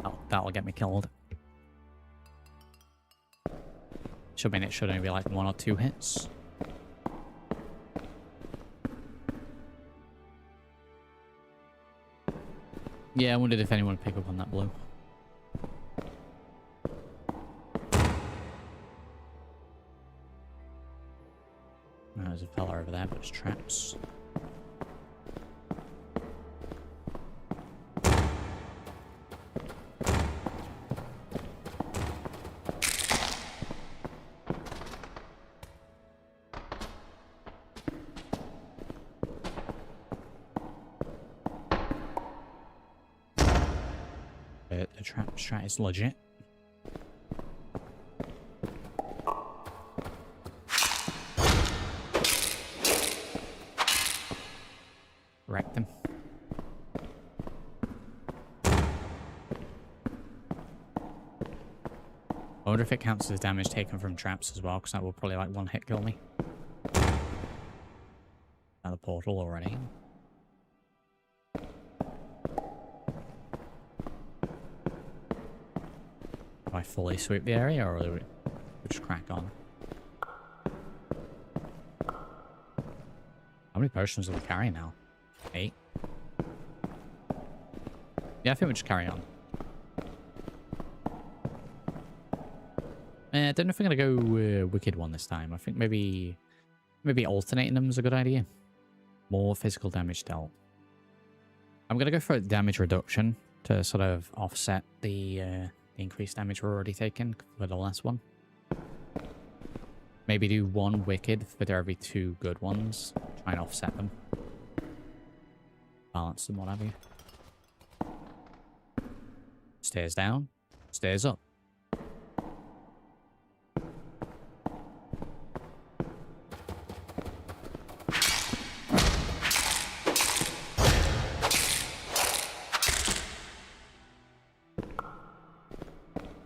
Oh, that'll get me killed. Should mean it should only be like 1 or 2 hits. Yeah, I wondered if anyone would pick up on that blue. There's a fella over there, but it's traps. The trap strat is legit. Wreck them. I wonder if it counts as damage taken from traps as well, because that will probably like 1 hit kill me. Another portal already. Do I fully sweep the area, or do we just crack on? How many potions do we carry now? 8? Yeah, I think we just carry on. I don't know if I'm going to go Wicked one this time. I think maybe alternating them is a good idea. More physical damage dealt. I'm going to go for a damage reduction to sort of offset the increased damage we're already taking for the last one. Maybe do 1 Wicked for every 2 good ones. Try and offset them. Balance them, what have you. Stairs down. Stairs up.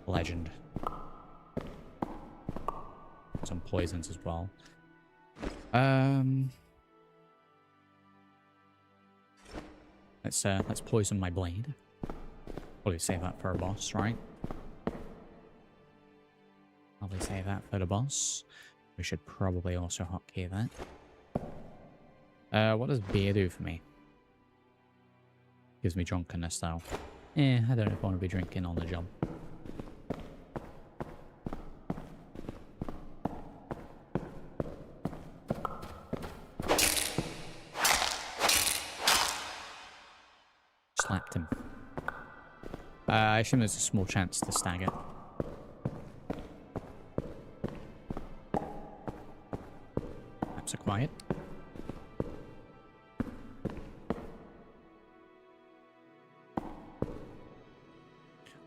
Legend. Some poisons as well. Let's poison my blade. Probably save that for a boss, right? Probably save that for the boss. We should probably also hotkey that. What does beer do for me? Gives me drunkenness though. I don't know if I want to be drinking on the job. Slapped him. I assume there's a small chance to stagger. Maps are quiet.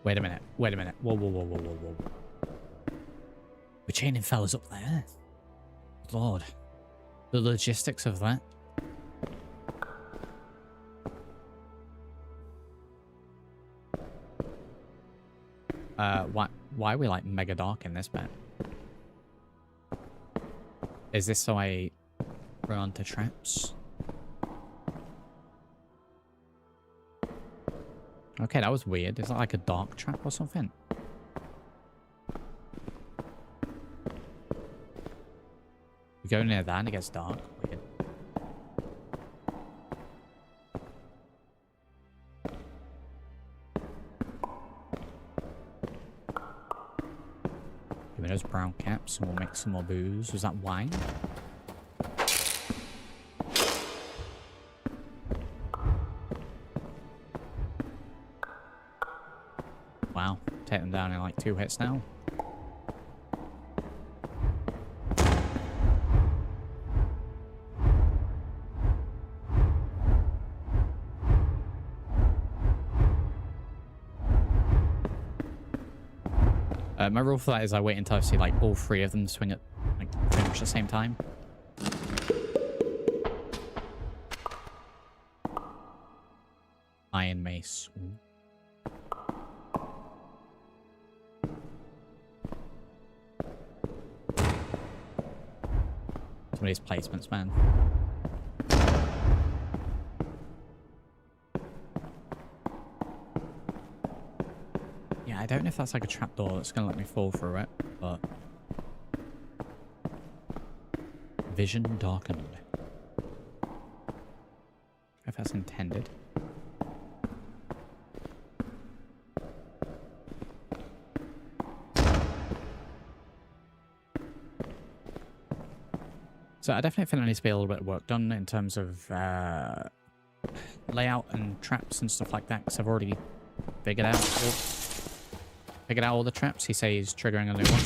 Wait a minute. Wait a minute. Whoa, whoa, whoa, whoa, whoa, whoa. We're chaining fellas up there. Lord. The logistics of that. Why are we like mega dark in this bit? Is this so I run onto traps? Okay, that was weird. Is that like a dark trap or something? We go near that and it gets dark. Weird. Give me those brown caps and we'll make some more booze. Was that wine? Wow, take them down in like 2 hits now. My rule for that is I wait until I see like all 3 of them swing at like pretty much the same time. Iron mace. Ooh. Some of these placements, man. Yeah, I don't know if that's like a trapdoor that's gonna let me fall through it, but vision darkened. If that's intended. So I definitely think there needs to be a little bit of work done in terms of layout and traps and stuff like that, because I've already figured out all the traps. He says triggering a new one.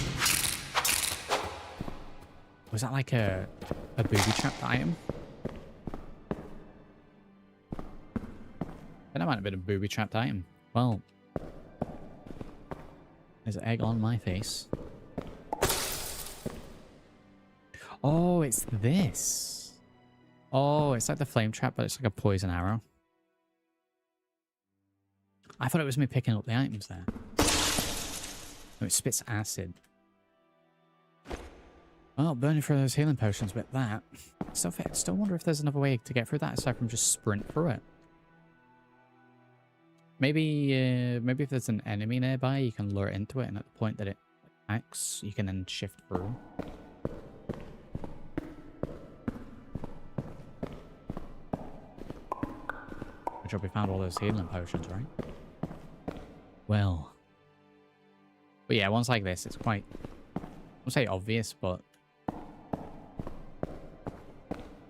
Was that like a booby trapped item? That might have been a booby trapped item. Well, there's an egg on my face. Oh, it's this. Oh, it's like the flame trap, but it's like a poison arrow. I thought it was me picking up the items there. Oh, it spits acid. Well, burning through those healing potions with that. Still wonder if there's another way to get through that aside from just sprint through it. Maybe if there's an enemy nearby, you can lure it into it, and at the point that it acts, you can then shift through. Good job we found all those healing potions, right? Well. But yeah, ones like this, it's quite, I won't say obvious, but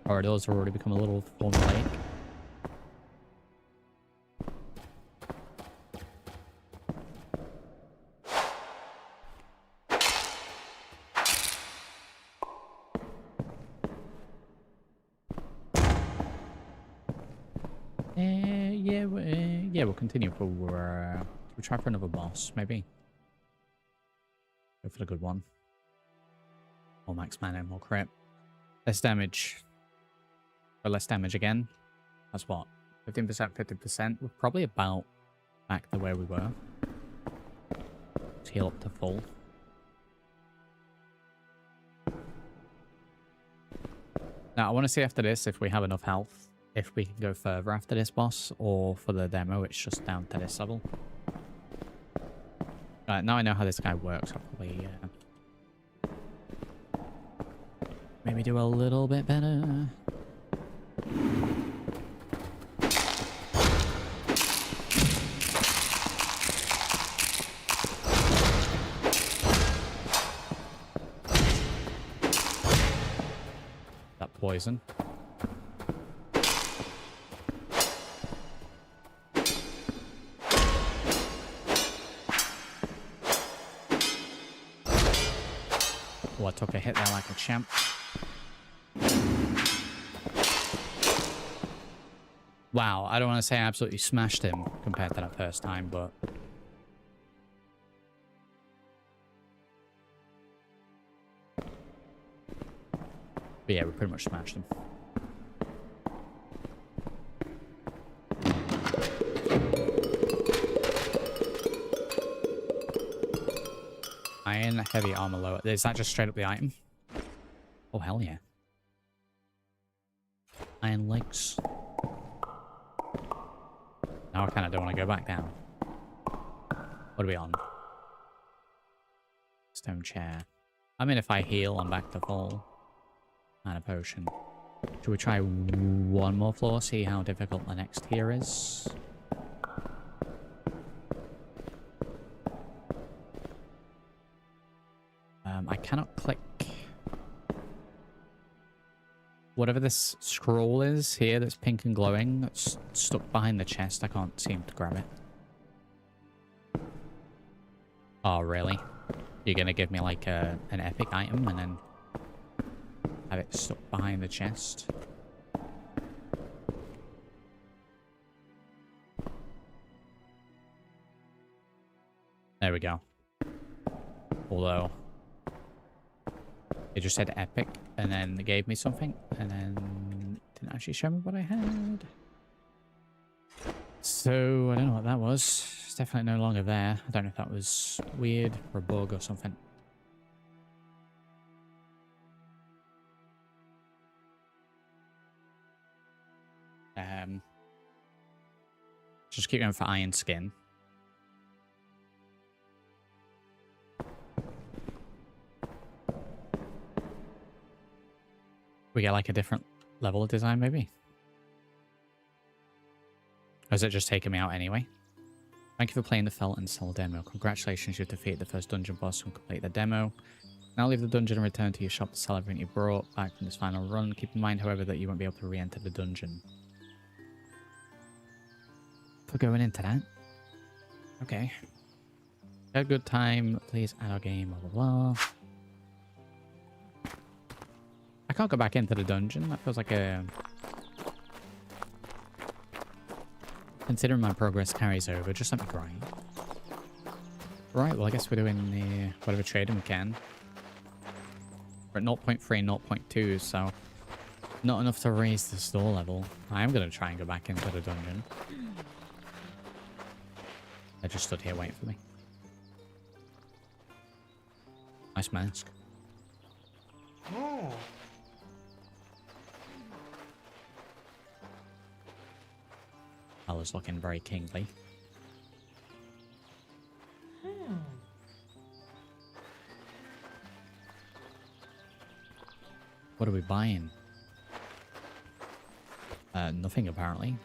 corridors have already become a little formulaic. Yeah, we'll continue for, we'll try for another boss, maybe. Go for the good one. More max mana, more crit. Less damage. But less damage again. That's what? 15%, 50%. We're probably about back to where we were. Let's heal up to full. Now, I want to see after this if we have enough health. If we can go further after this boss, or for the demo, it's just down to this level. Right, now I know how this guy works. I'll probably maybe do a little bit better. That poison. Oh, I took a hit there like a champ. Wow, I don't want to say I absolutely smashed him compared to that first time, but But yeah, we pretty much smashed them. Iron, heavy armor lower. Is that just straight up the item? Oh, hell yeah. Iron legs. Now I kind of don't want to go back down. What are we on? Stone chair. I mean, if I heal, I'm back to full. And a potion. Should we try one more floor, see how difficult the next tier is? I cannot click. Whatever this scroll is here that's pink and glowing, that's stuck behind the chest. I can't seem to grab it. Oh, really? You're gonna give me like an epic item and then have it stuck behind the chest? There we go. Although it just said epic and then it gave me something and then didn't actually show me what I had. So I don't know what that was. It's definitely no longer there. I don't know if that was weird or a bug or something. Just keep going for iron skin. We get like a different level of design maybe? Or is it just taking me out anyway? Thank you for playing the Felt and Cell demo. Congratulations, you've defeated the first dungeon boss and complete the demo. Now leave the dungeon and return to your shop to sell everything you brought back from this final run. Keep in mind, however, that you won't be able to re-enter the dungeon. For going into that? Okay. Had a good time. Please add our game, blah, blah, blah. I can't go back into the dungeon. That feels like a... Considering my progress carries over, just let me grind. Right, well, I guess we're doing the whatever trading we can. We're at 0.3, 0.2, so not enough to raise the store level. I am going to try and go back into the dungeon. I just stood here waiting for me. Nice mask. Oh. I was looking very kingly. What are we buying? Nothing apparently.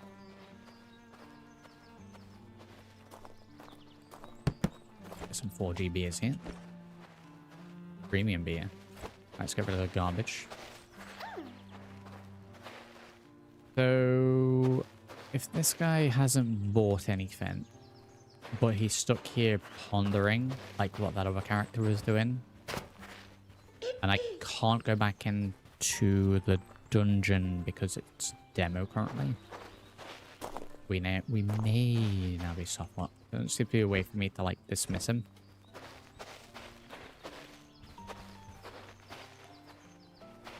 Get some 4G beers here. Premium beer. Let's get rid of the garbage. So, if this guy hasn't bought anything, but he's stuck here pondering, like what that other character was doing, and I can't go back into the dungeon because it's demo currently, we may now be soft locked. There doesn't seem to be a way for me to like dismiss him.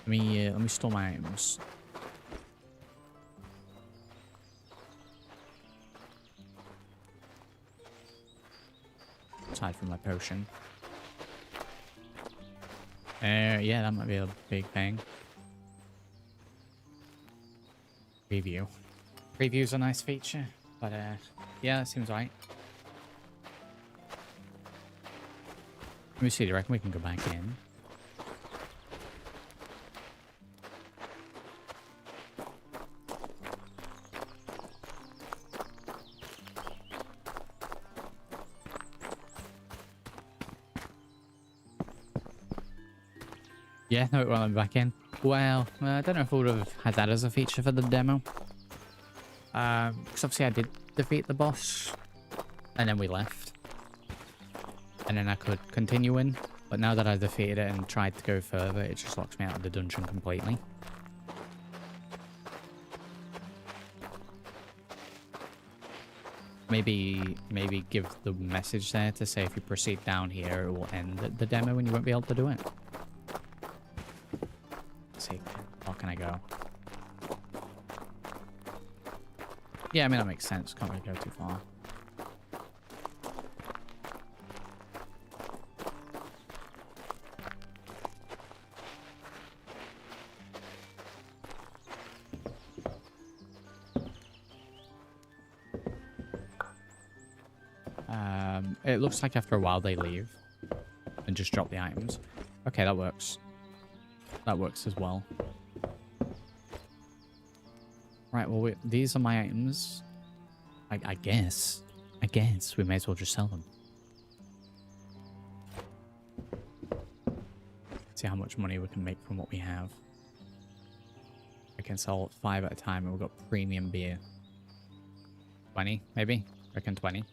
Let me store my items. Aside from my potion. Yeah, that might be a big thing. Preview. Preview's a nice feature, but yeah, that seems right. Let me see, do you reckon we can go back in? Yeah, no, it won't let me back in. Well, I don't know if I would have had that as a feature for the demo. Because obviously I did defeat the boss, and then we left. And then I could continue in, but now that I defeated it and tried to go further, it just locks me out of the dungeon completely. Maybe give the message there to say if you proceed down here, it will end the demo and you won't be able to do it. Let's see. How can I go? Yeah, I mean, that makes sense. Can't really go too far. It looks like after a while they leave and just drop the items. Okay, that works. That works as well. Right, well, these are my items. I guess. I guess we may as well just sell them. See how much money we can make from what we have. I can sell 5 at a time and we've got premium beer. 20, maybe? Reckon 20.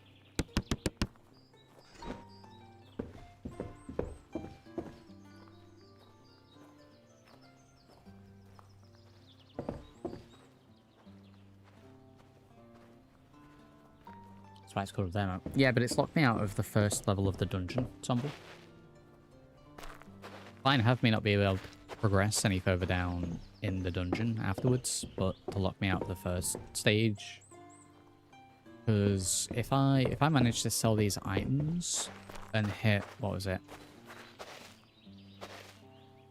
That's why it's called a demo. Yeah, but it's locked me out of the first level of the dungeon, Tumble. Fine, have me not be able to progress any further down in the dungeon afterwards, but to lock me out of the first stage. Because if I manage to sell these items and hit, what was it?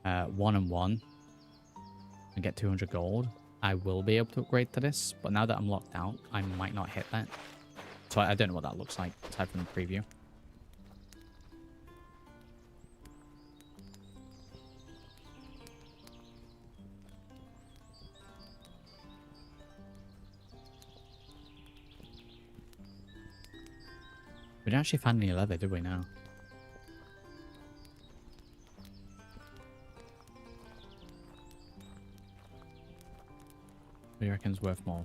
1 and 1 and get 200 gold, I will be able to upgrade to this. But now that I'm locked out, I might not hit that. So I don't know what that looks like aside from the preview. We didn't actually find any leather, did we now? What do you reckon's worth more?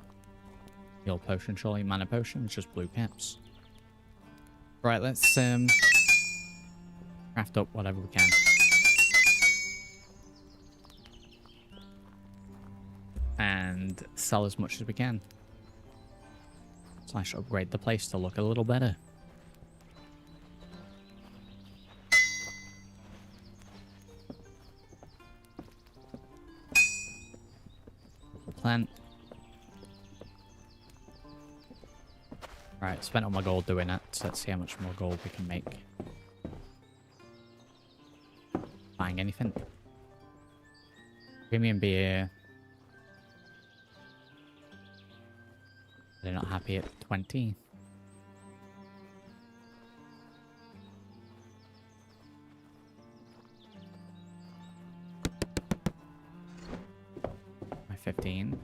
Heal potion, surely. Mana potion, it's just blue caps. Right, let's craft up whatever we can. And sell as much as we can. / upgrade the place to look a little better. Plant. Right, spent all my gold doing that, so let's see how much more gold we can make. Buying anything. Premium beer. They're not happy at 20. My 15.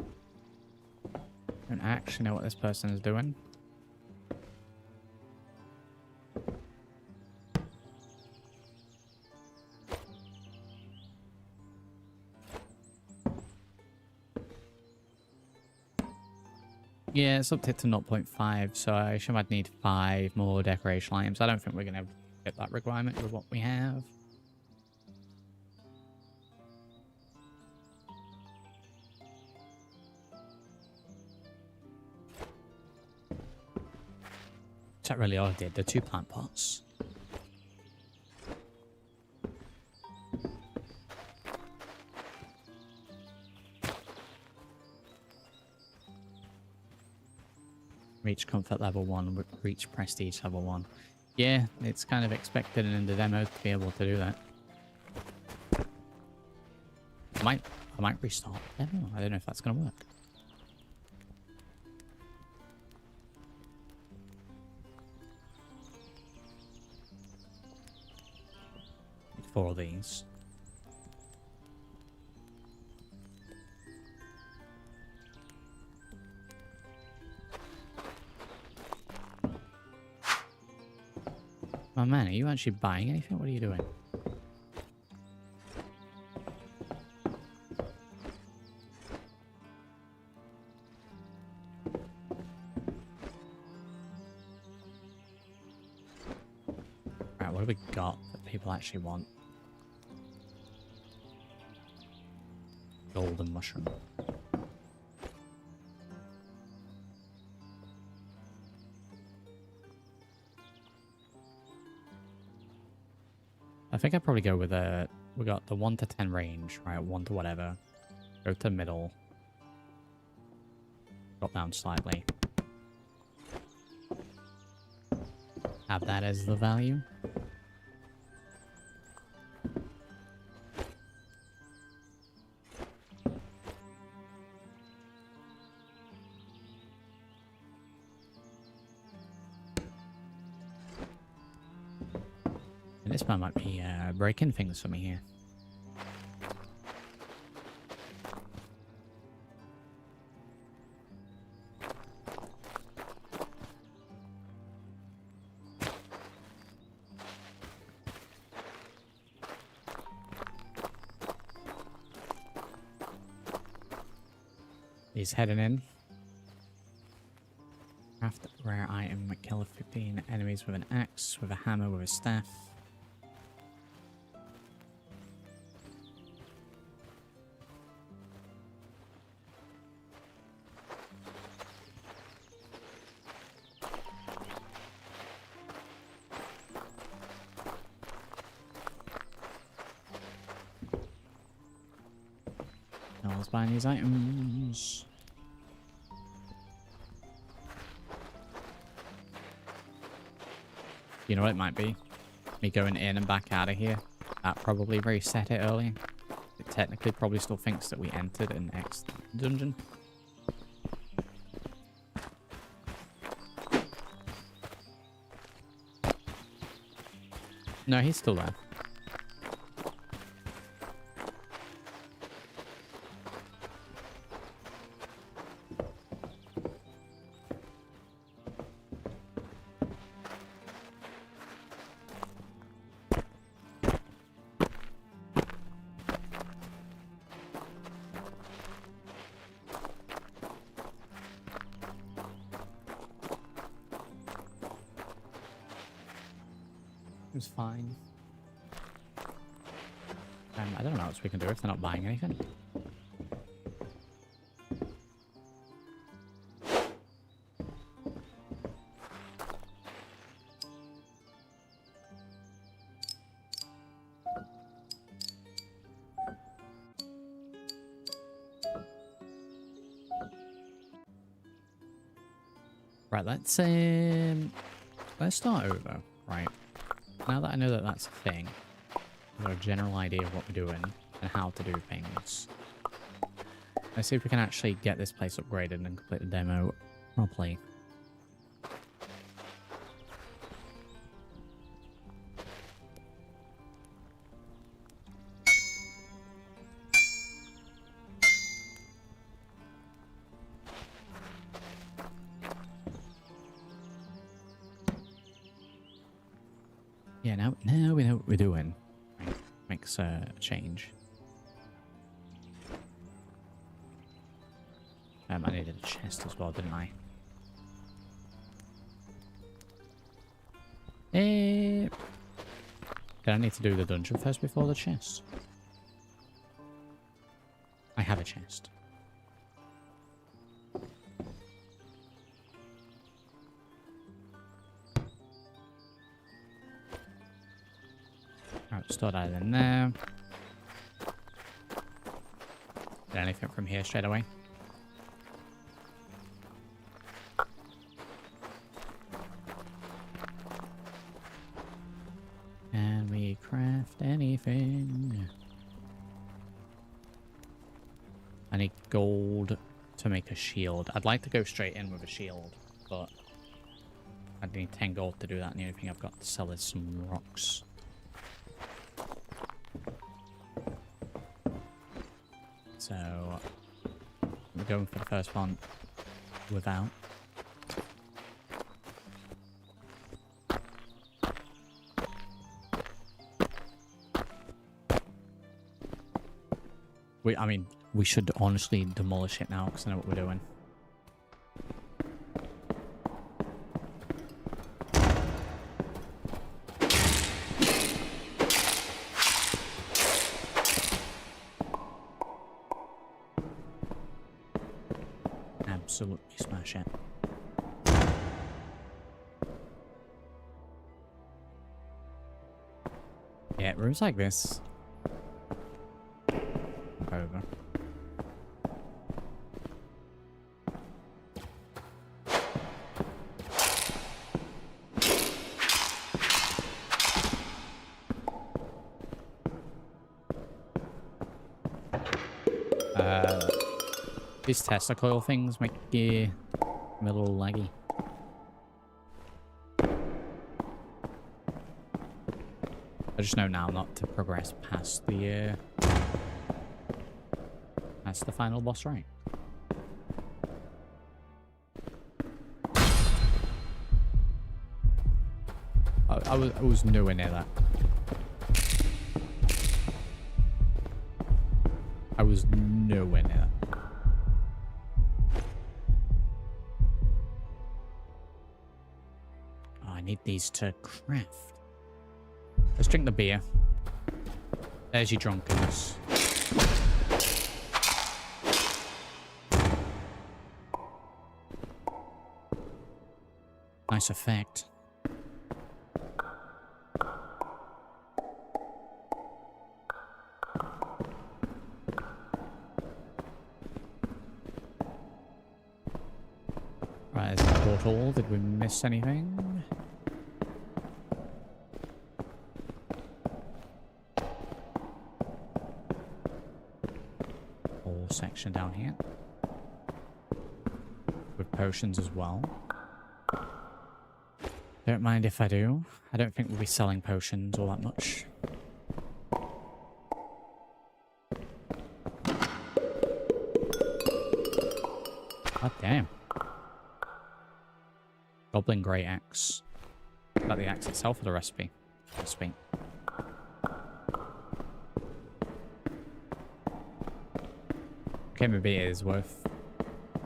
Don't actually know what this person is doing. Yeah, it's updated to 0.5, so I assume I'd need 5 more decoration items. I don't think we're going to get that requirement with what we have. Is that really all I did? The 2 plant pots. Reach comfort level 1, reach prestige level 1. Yeah, it's kind of expected in the demo to be able to do that. I might restart. I don't know if that's gonna work. Need 4 of these. Oh man, are you actually buying anything? What are you doing? Right, what have we got that people actually want? Golden mushroom. I think I'd probably go with a we got the 1 to 10 range, right? 1 to whatever. Go to middle. Drop down slightly. Have that as the value. And this man might be breaking things for me here. He's heading in. Craft rare item, kill 15 enemies with an axe, with a hammer, with a staff. No one's buying these items. You know what it might be? Me going in and back out of here. That probably reset it earlier. It technically probably still thinks that we entered an X dungeon. No, he's still there. It was fine. I don't know what else we can do if they're not buying anything. Right, let's start over, right? Now that I know that that's a thing, I've got a general idea of what we're doing and how to do things. Let's see if we can actually get this place upgraded and complete the demo properly. Yeah, now we know what we're doing. Right. Makes a change. I needed a chest as well, didn't I? Did I need to do the dungeon first before the chest? I have a chest. Alright, store that in there. Get anything from here straight away? Can we craft anything? I need gold to make a shield. I'd like to go straight in with a shield, but I'd need 10 gold to do that, and the only thing I've got to sell is some rocks. So, we're going for the first one without. I mean, we should honestly demolish it now because I know what we're doing. Absolutely smash it. Yeah, rooms like this over. These Tesla coil things make you a little laggy. I just know now not to progress past the final boss, right? I was nowhere near that. I was nowhere near that. Oh, I need these to craft. Let's drink the beer. There's your drunkenness. Nice effect. Right, there's the portal. Did we miss anything? Whole section down here. With potions as well. Don't mind if I do. I don't think we'll be selling potions all that much. God damn. Goblin Grey Axe. Is that the axe itself or the recipe? Recipe. Okay, maybe it is worth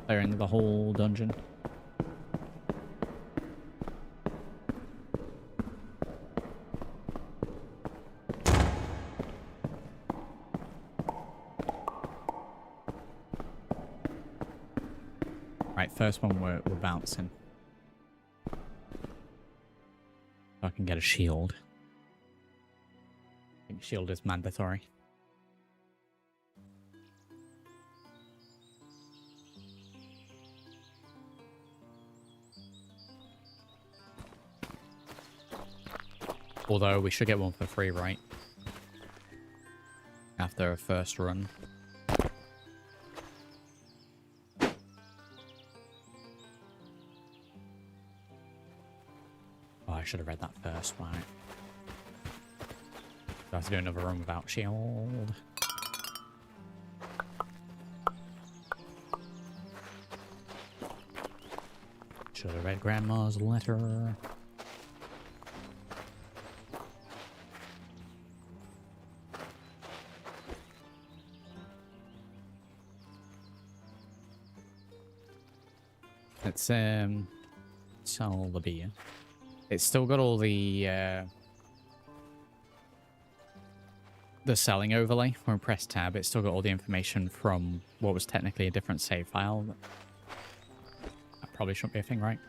clearing the whole dungeon. Right, first one we're bouncing. So I can get a shield. I think shield is mandatory. Although we should get one for free, right? After a first run. Oh, I should have read that first, right? Do I have to do another run without shield? Should have read Grandma's letter. Let's sell the beer. It's still got all the selling overlay. When we press tab, it's still got all the information from what was technically a different save file. That probably shouldn't be a thing, right?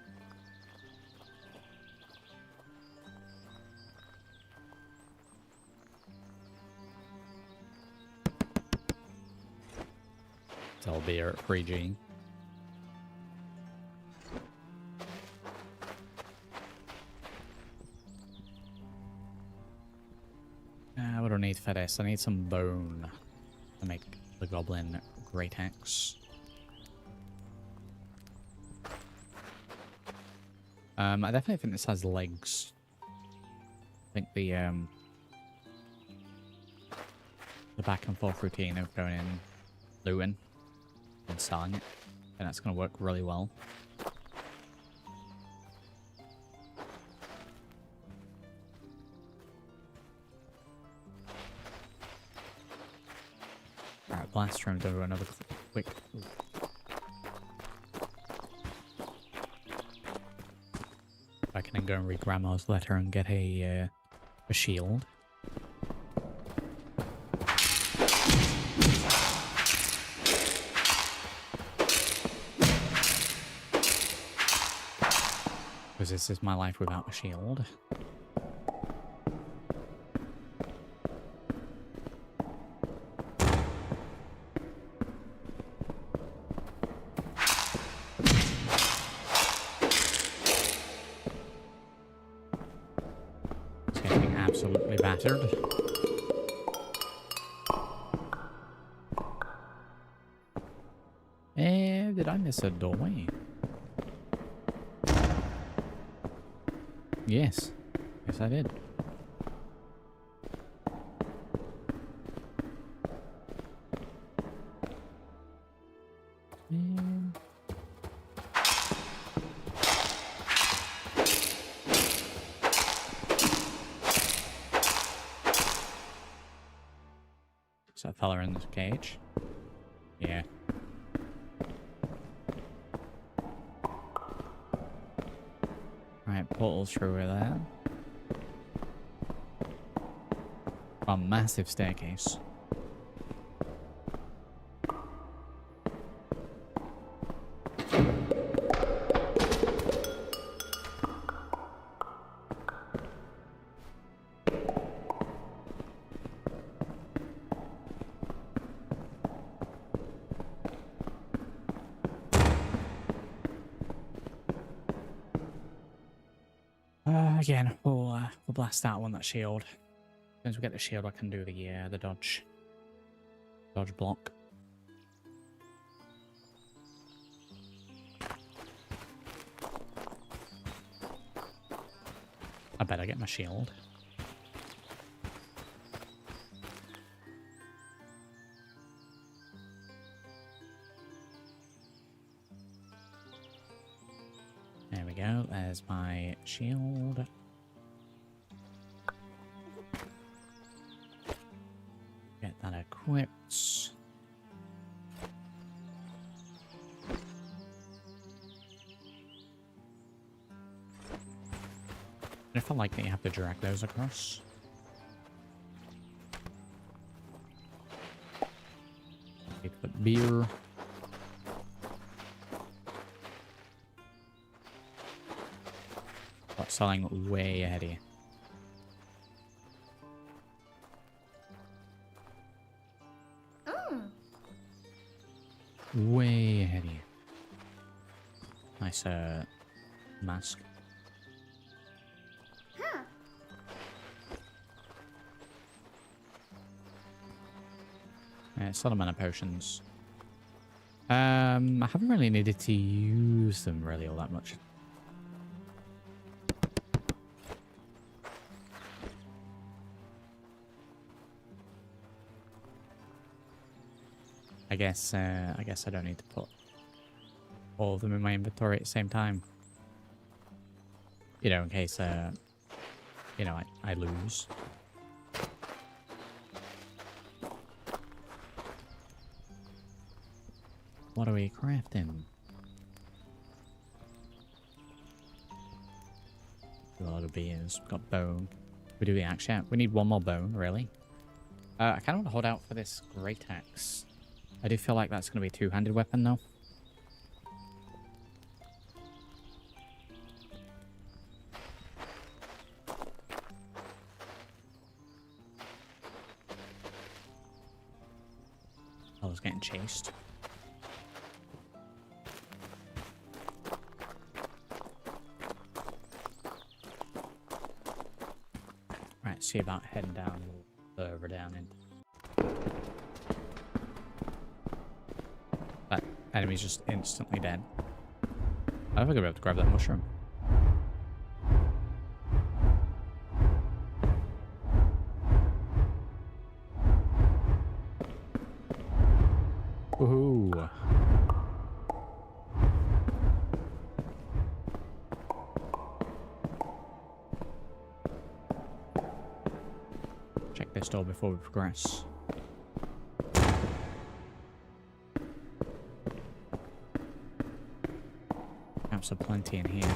Sell beer at 3G. What do I need for this? I need some bone to make the Goblin Great Axe. I definitely think this has legs. I think the back and forth routine of going in, looting, and selling it, and that's going to work really well. Alright, blast room, do another quick. I can then go and read Grandma's letter and get a shield. Because this is my life without a shield. entered. Did I miss a doorway? Yes. Yes, I did. Is that fella in the cage? Yeah. Right, portal through there. A massive staircase. Again, we'll blast out on that shield. As soon as we get the shield, I can do the dodge block. I better get my shield. There we go. There's my shield. Get that equipped. I feel like that you have to drag those across. Take the beer. Selling way ahead of you. Way ahead of you. Nice mask. Yeah, it's a lot of mana potions. I haven't really needed to use them really all that much. I guess I don't need to put all of them in my inventory at the same time. You know, in case, you know, I lose. What are we crafting? A lot of beers. We've got bone. We do the axe. Yeah, we need one more bone, really. I kind of want to hold out for this great axe. I do feel like that's going to be a two-handed weapon, though. I was getting chased. Right, see about heading down further down in. That enemy's just instantly dead. I don't think I'll be able to grab that mushroom. Woohoo! Check this door before we progress. Caps are plenty in here.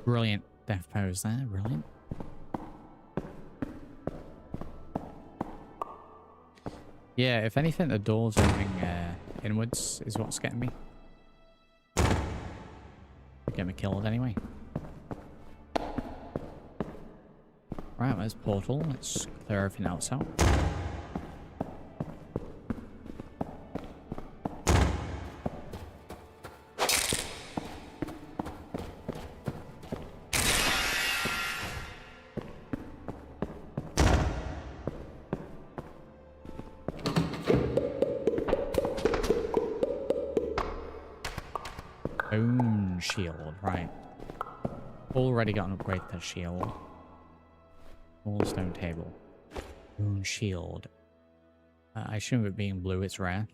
Brilliant death pose there, brilliant. Yeah, if anything, the doors opening inwards is what's getting me. Get me killed anyway. Right, there's portal. Let's clear everything else out. shield, right. Already got an upgrade to shield. Small stone table. Rune shield. I assume it being blue, it's rare.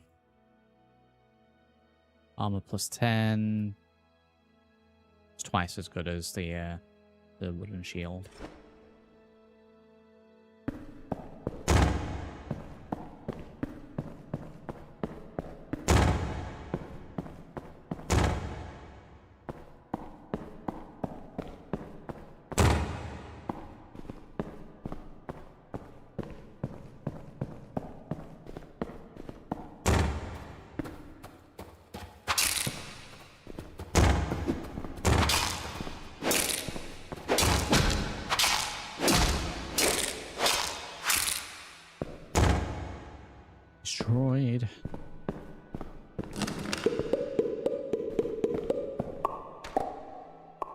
Armor plus 10. It's twice as good as the wooden shield. Destroyed.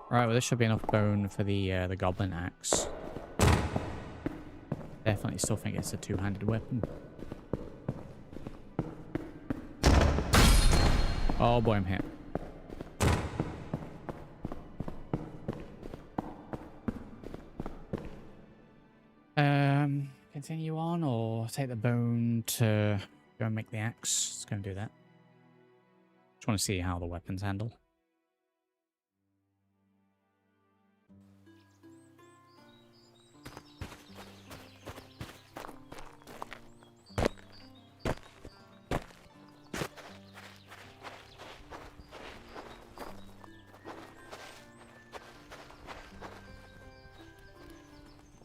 Right, well this should be enough bone for the goblin axe. Definitely still think it's a two-handed weapon. Oh boy, I'm hit. Continue on or take the bone to go and make the axe. Let's go and do that. Just want to see how the weapons handle.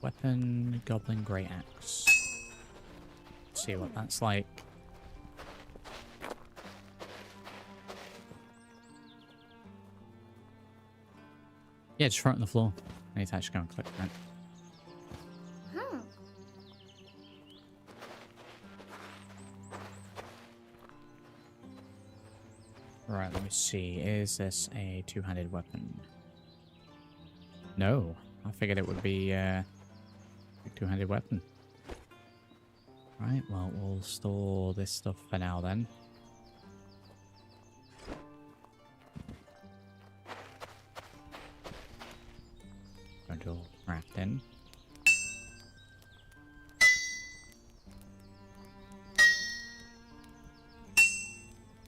Weapon, goblin great axe. Let's see what that's like. Yeah, just throw it on the floor. I need to actually go and click that. Right, let me see. Is this a two-handed weapon? No. I figured it would be a two-handed weapon. Right, well, we'll store this stuff for now then. Going to craft in.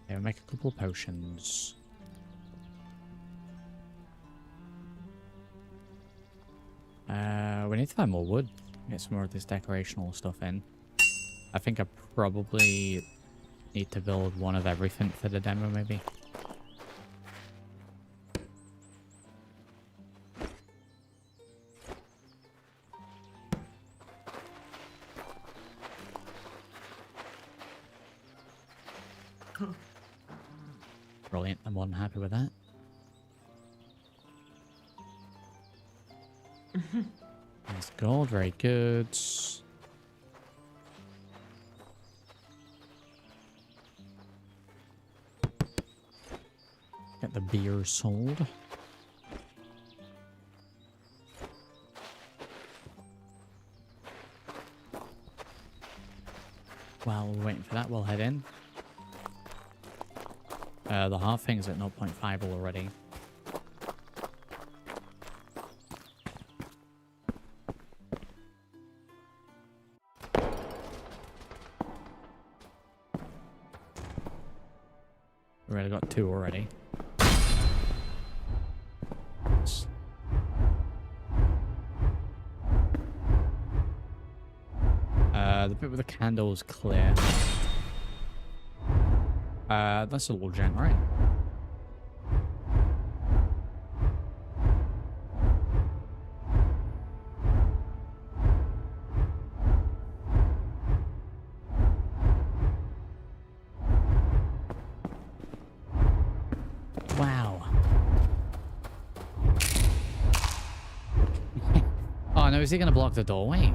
Okay, we'll make a couple of potions. We need to find more wood. Get some more of this decorational stuff in. I think I probably need to build one of everything for the demo, maybe. Brilliant. I'm more than happy with that. There's gold. Very good. Get the beer sold. While we're waiting for that, we'll head in. The half thing's at 0.5 already. We already got 2 already. The bit with the candle's clear. That's a little gen, right? Wow. Oh no, is he gonna block the doorway?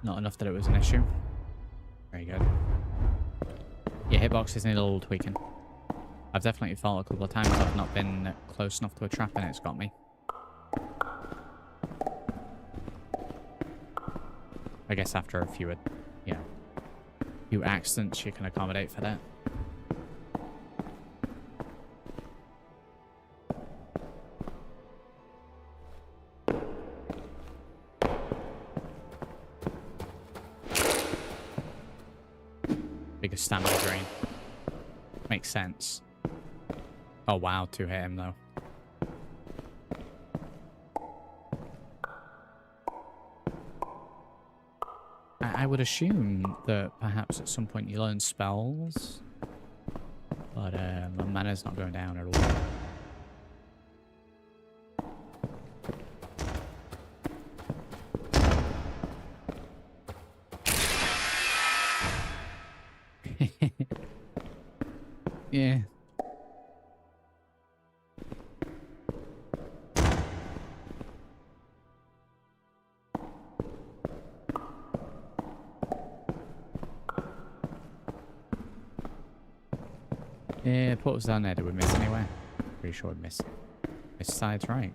Not enough that it was an issue. Very good. Yeah, hitboxes need a little tweaking. I've definitely felt a couple of times I've not been close enough to a trap and it's got me. I guess after a few, you know, few accidents, you can accommodate for that. Bigger stamina drain. Makes sense. Oh wow, 2 hit him though. I would assume that perhaps at some point you learn spells, but my mana's not going down at all. Yeah. Yeah, what was down there? Did we miss anywhere? Pretty sure we missed. This side's right.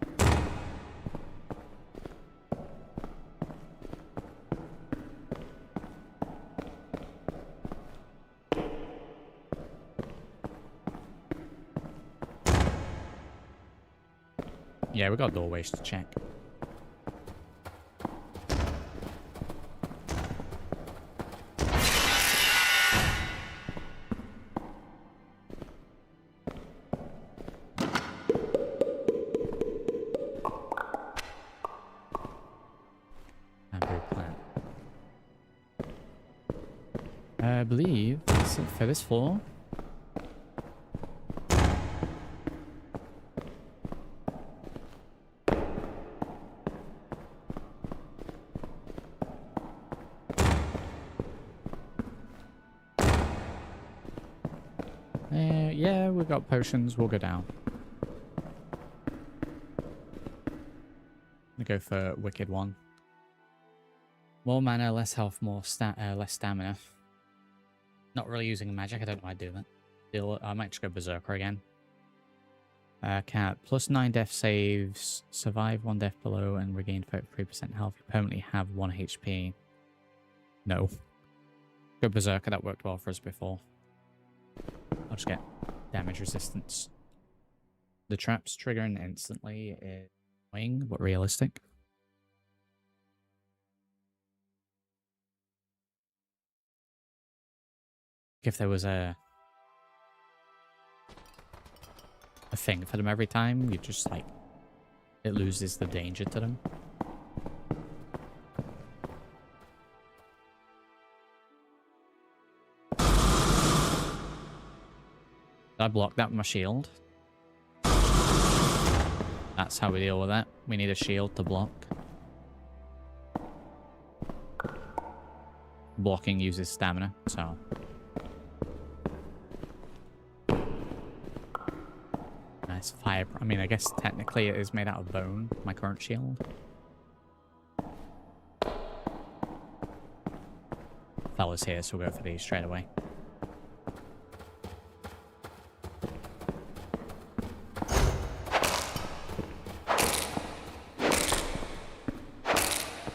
Yeah, we got doorways to check. I believe that's it for this floor. Yeah, we've got potions. We'll go down. We go for Wicked One. More mana, less health, less stamina. Not really using magic. I don't know why I do that. I might just go Berserker again. Cat, +9 death saves, survive 1 death below, and regain 33% health. You permanently have 1 HP. No. Go Berserker, that worked well for us before. I'll just get damage resistance. The traps triggering instantly is annoying, but realistic. If there was a thing for them every time, you just like it loses the danger to them. Did I block that with my shield? That's how we deal with that. We need a shield to block. Blocking uses stamina, so nice fire. I mean, I guess technically it is made out of bone, my current shield. Fella's here, so we'll go for these straight away.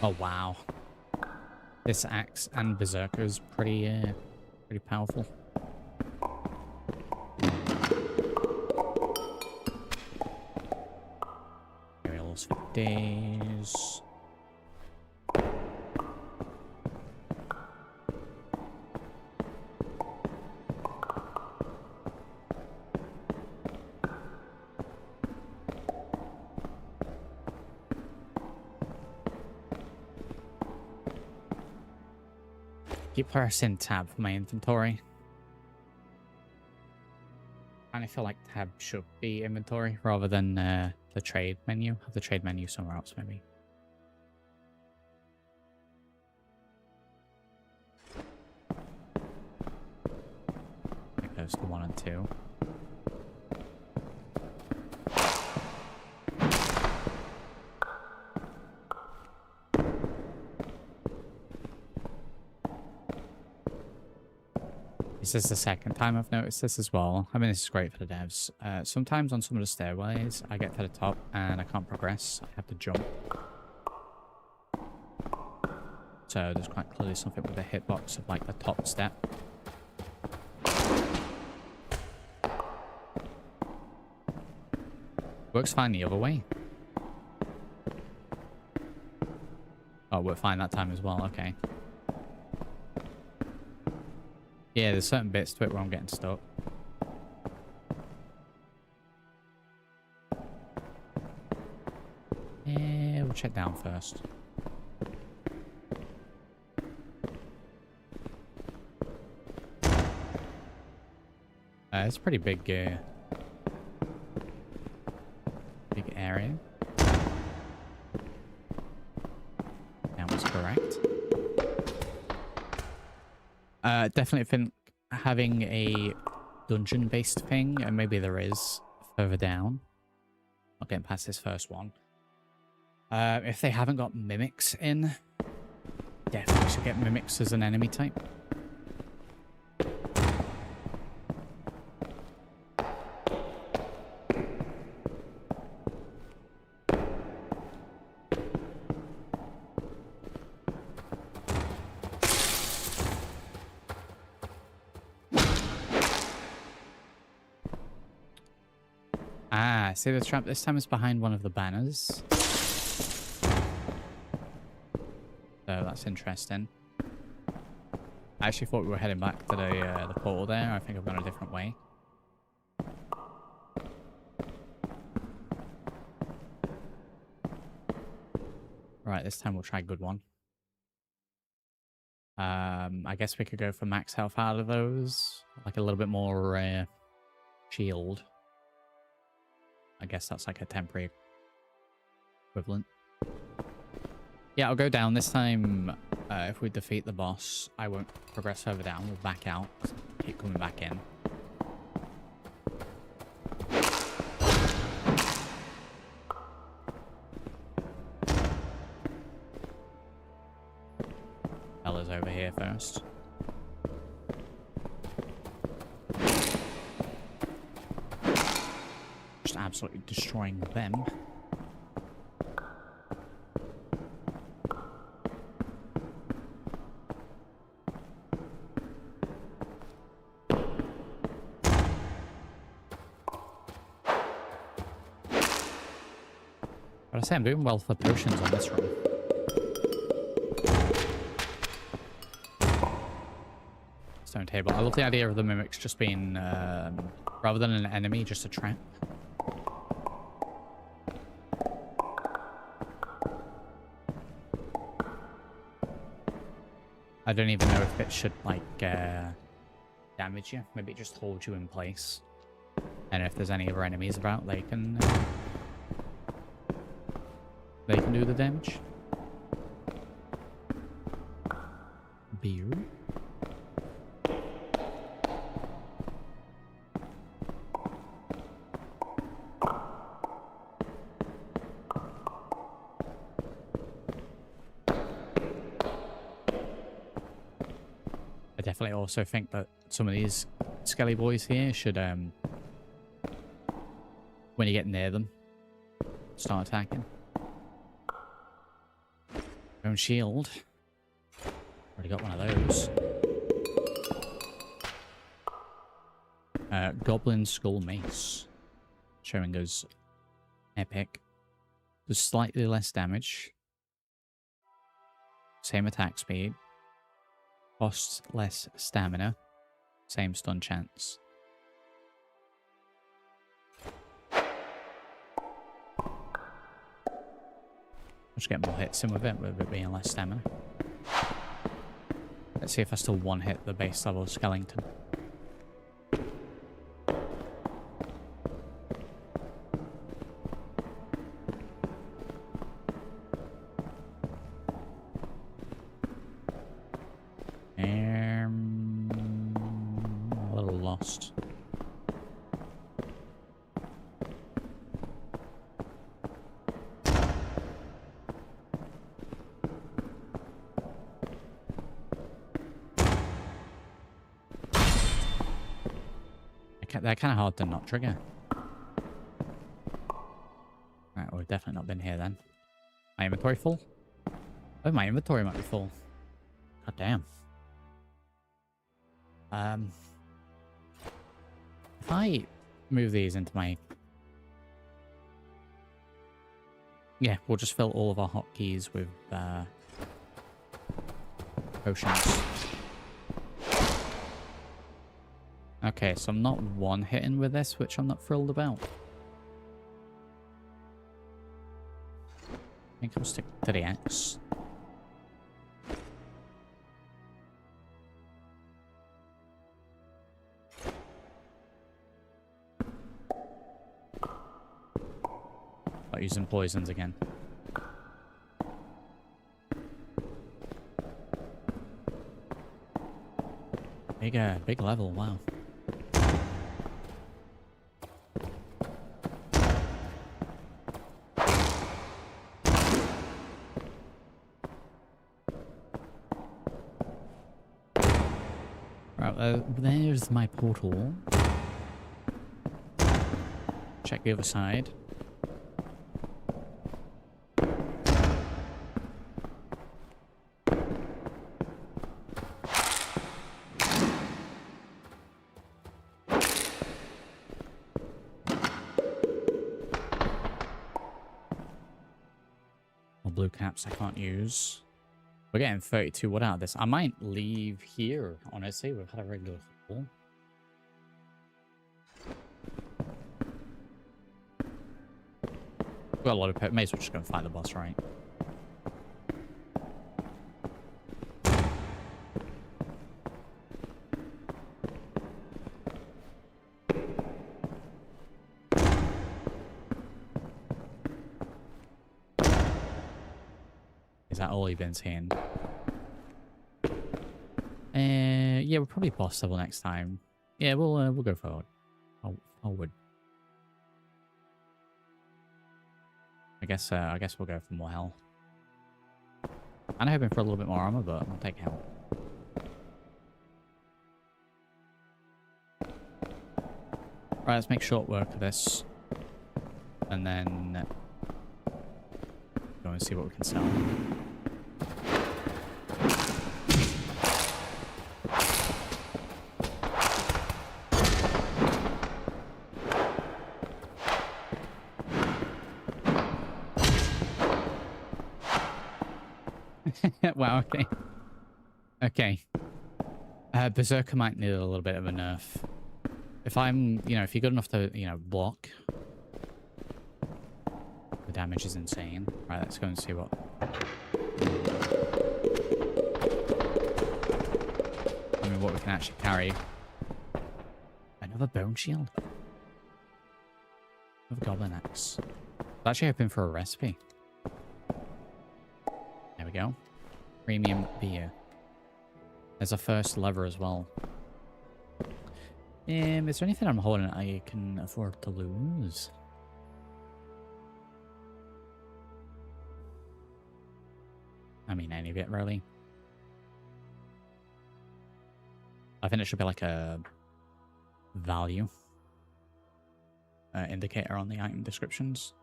Oh wow. This axe and Berserker is pretty powerful. Aerials for days. Keep pressing tab for my inventory. I feel like tab should be inventory rather than the trade menu. Have the trade menu somewhere else, maybe. It goes to 1 and 2. This is the second time I've noticed this as well. I mean, this is great for the devs. Sometimes on some of the stairways, I get to the top and I can't progress. I have to jump. So there's quite clearly something with the hitbox of like the top step. Works fine the other way. Oh, we're fine that time as well. Okay. Yeah, there's certain bits to it where I'm getting stuck. Yeah, we'll check down first. It's a pretty big area. That was correct. Definitely think having a dungeon-based thing, and maybe there is further down. Not getting past this first one. If they haven't got mimics in, definitely should get mimics as an enemy type. Ah, see the trap this time is behind one of the banners. So that's interesting. I actually thought we were heading back to the portal there. I think I've gone a different way. Right, this time we'll try a good one. I guess we could go for max health out of those. Like a little bit more shield. I guess that's like a temporary equivalent. Yeah, I'll go down this time. If we defeat the boss, I won't progress further down. We'll back out. Keep coming back in. Bella's over here first. Just absolutely destroying them. But I say I'm doing well for potions on this run. Stone table. I love the idea of the mimics just being, rather than an enemy, just a trap. I don't even know if it should, like, damage you. Maybe it just holds you in place. And if there's any other enemies about, they can do the damage. Beer. I definitely also think that some of these skelly boys here should, when you get near them, start attacking. Own shield. Already got one of those. Goblin Skull Mace. Showing us epic. Does slightly less damage. Same attack speed. Costs less stamina. Same stun chance. Just get more hits in with it being less stamina. Let's see if I still one-hit the base level skeleton. A little lost. They're kind of hard to not trigger. Right, we've definitely not been here then. My inventory full? Oh, my inventory might be full. God damn. If I move these into my... Yeah, we'll just fill all of our hotkeys with potions. Okay, so I'm not one-hitting with this, which I'm not thrilled about. I think I'll stick to the axe. Not using poisons again. Big level, wow. Right, there's my portal. Check the other side. Blue caps I can't use. We're getting 32 wood out of this. I might leave here, honestly. We've had a regular haul. We've got a lot of pet. May as well just go and fight the boss, right? Is that all you've been saying? Yeah, we'll probably boss level next time. Yeah, we'll go forward. Forward. I guess we'll go for more health. I'm hoping for a little bit more armor, but I'll take health. Right, let's make short work of this, and then go and see what we can sell. Wow, okay. Okay. Berserker might need a little bit of a nerf. If I'm, if you're good enough to, block, the damage is insane. Right, let's go and see what... what we can actually carry. Another bone shield. Another goblin axe. I'm actually hoping for a recipe. There we go. Premium beer. There's a first lever as well. Is there anything I'm holding I can afford to lose? I mean, any of it, really. I think it should be like a value indicator on the item descriptions.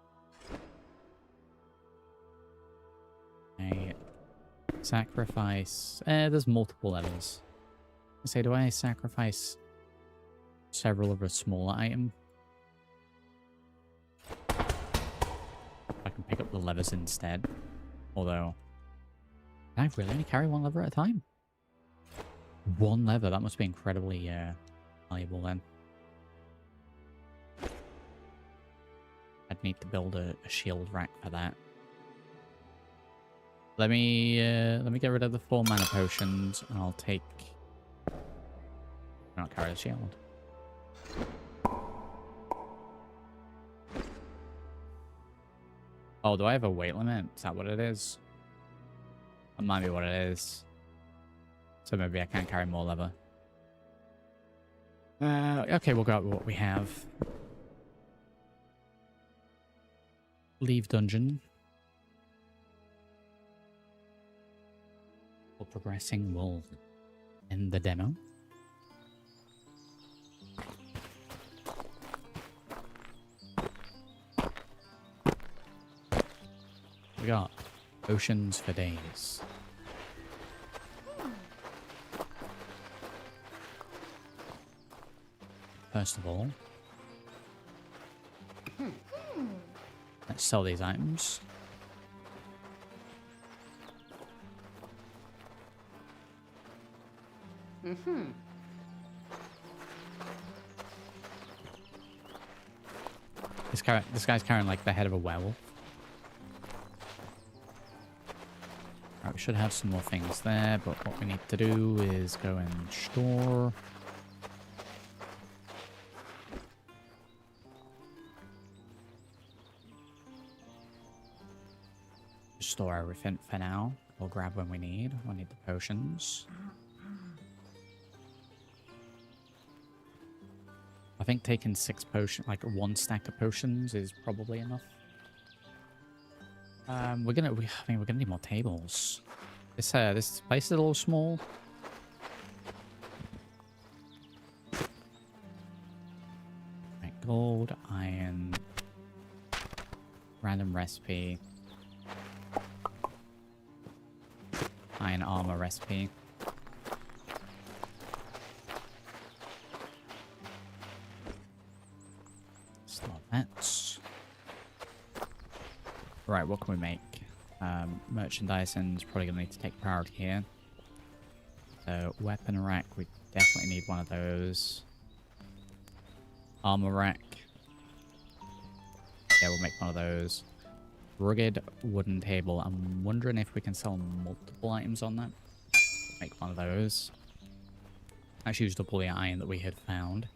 A sacrifice. There's multiple levels. I say, do I sacrifice several of a smaller item? I can pick up the levers instead. Although, can I really only carry one lever at a time? One lever? That must be incredibly valuable then. I'd need to build a shield rack for that. Let me get rid of the 4 mana potions, and I'll take... not carry the shield. Oh, do I have a weight limit? Is that what it is? That might be what it is. So maybe I can't carry more leather. Okay, we'll go with what we have. Leave dungeon. We're progressing. We'll end the demo. We got oceans for days. First of all, let's sell these items. This guy's carrying like the head of a werewolf. Alright, we should have some more things there, but what we need to do is go and store. Store everything for now. We'll grab when we need. We'll need the potions. I think taking 6 potions, like 1 stack of potions, is probably enough. I mean, we're gonna need more tables. This place is a little small. Right, gold, iron, random recipe, iron armor recipe. That's right. What can we make? Merchandising's probably gonna need to take priority here. So weapon rack, we definitely need one of those. Armor rack. Yeah, we'll make one of those. Rugged wooden table. I'm wondering if we can sell multiple items on that. Make one of those. Actually used up all the iron that we had found.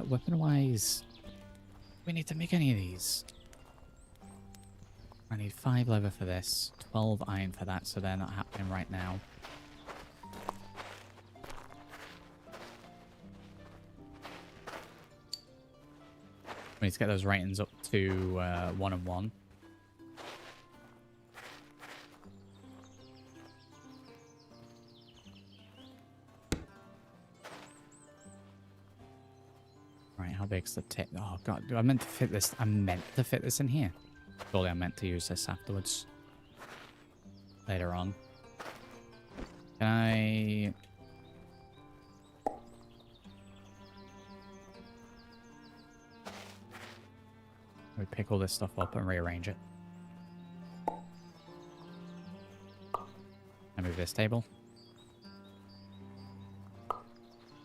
Weapon-wise, we need to make any of these. I need 5 leather for this, 12 iron for that, so they're not happening right now. We need to get those ratings up to 1 and 1. Right, how big's the tip? Oh god, I meant to fit this. I meant to fit this in here. Surely I meant to use this afterwards. Later on. Can I... We pick all this stuff up and rearrange it. I move this table.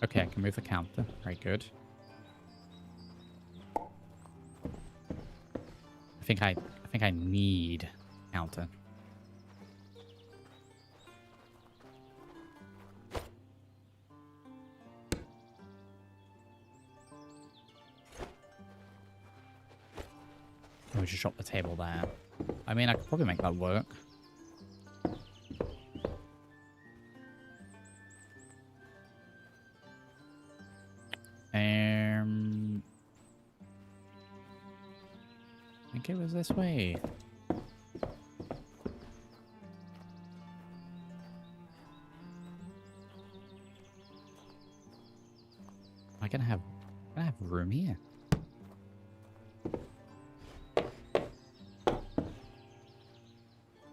Okay, I can move the counter. Very good. I think I need counter. We just drop the table there. I mean, I could probably make that work. I think it was this way. Am I gonna have room here?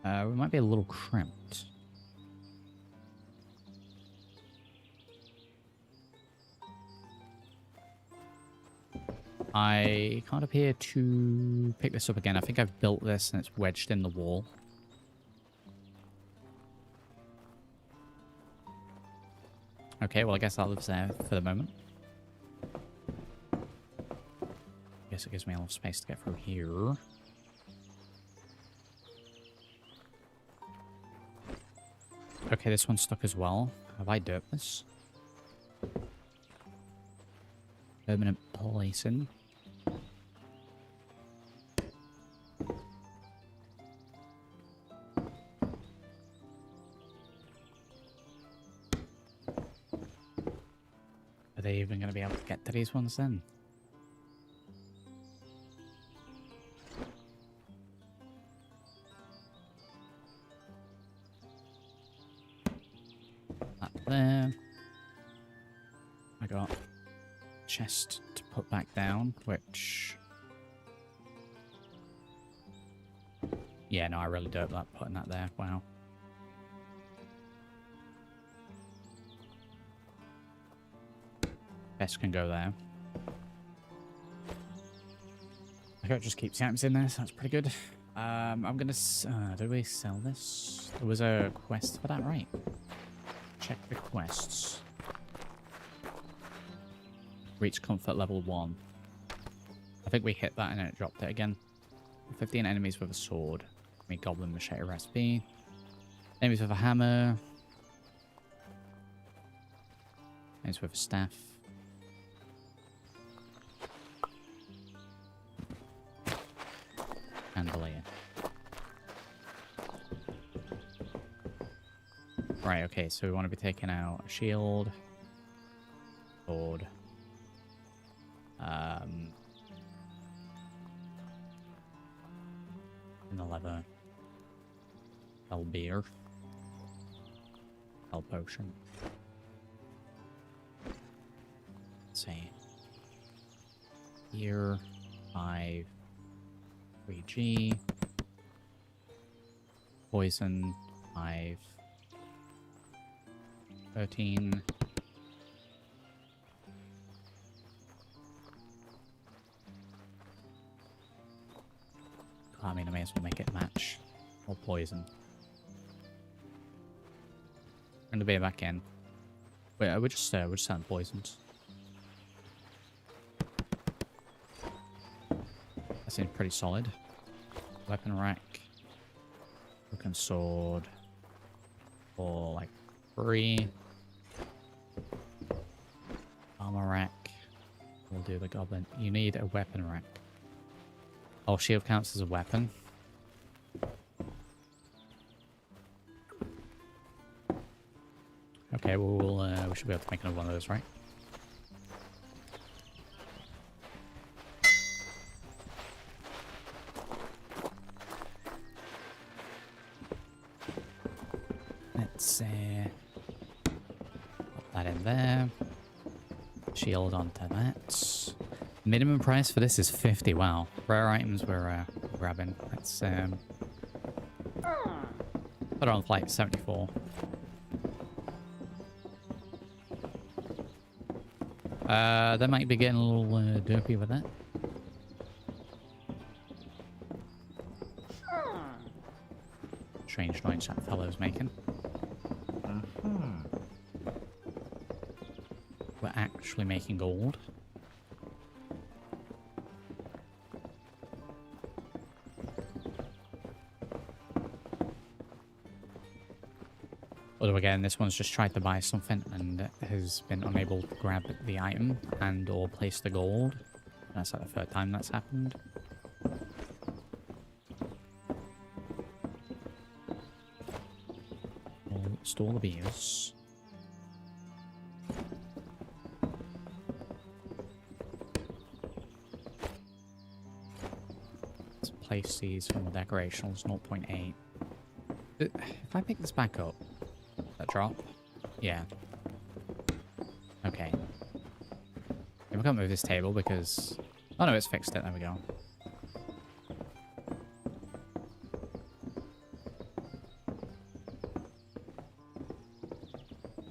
We might be a little cramped. I can't appear to pick this up again. I think I've built this and it's wedged in the wall. Okay, well I guess that lives there for the moment. I guess it gives me a lot of space to get through here. Okay, this one's stuck as well. Have I dirt this? Permanent policing. Are they even going to be able to get to these ones then? That there. I got chest to put back down, which... Yeah, no, I really don't like putting that there. Wow. Best can go there. I hope it just keeps the items in there, so that's pretty good. I'm gonna... do we sell this? There was a quest for that, right? Check the quests. Reach comfort level 1. I think we hit that and then it dropped it again. 15 enemies with a sword. Me goblin machete recipe. Enemies with a hammer. Enemies with a staff. Chandelier. Right, okay, so we want to be taking out a shield. Sword. And the leather. Hell beer. Hell potion. Let's see. Here, 5. 3G. Poison, 5. 13. I mean, I may as well make it match. Or poison. I'm gonna be back in. Wait, we're just selling poisons. That seems pretty solid. Weapon rack. Broken sword. For like 3. Armor rack. We'll do the goblin. You need a weapon rack. Oh, shield counts as a weapon. Okay, well, we should be able to make another one of those, right? Let's put that in there. Shield onto that. Minimum price for this is 50. Wow. Rare items we're grabbing. Let's put it on flight 74. They might be getting a little derpy with that. Strange noise that fellow's making. We're actually making gold. Although again, this one's just tried to buy something and has been unable to grab the item and or place the gold. That's like the third time that's happened. Store the beers. Let's place these from the decorations, 0.8. If I pick this back up, that drop? Yeah. Okay. We can't move this table because... Oh no, it's fixed it. There we go.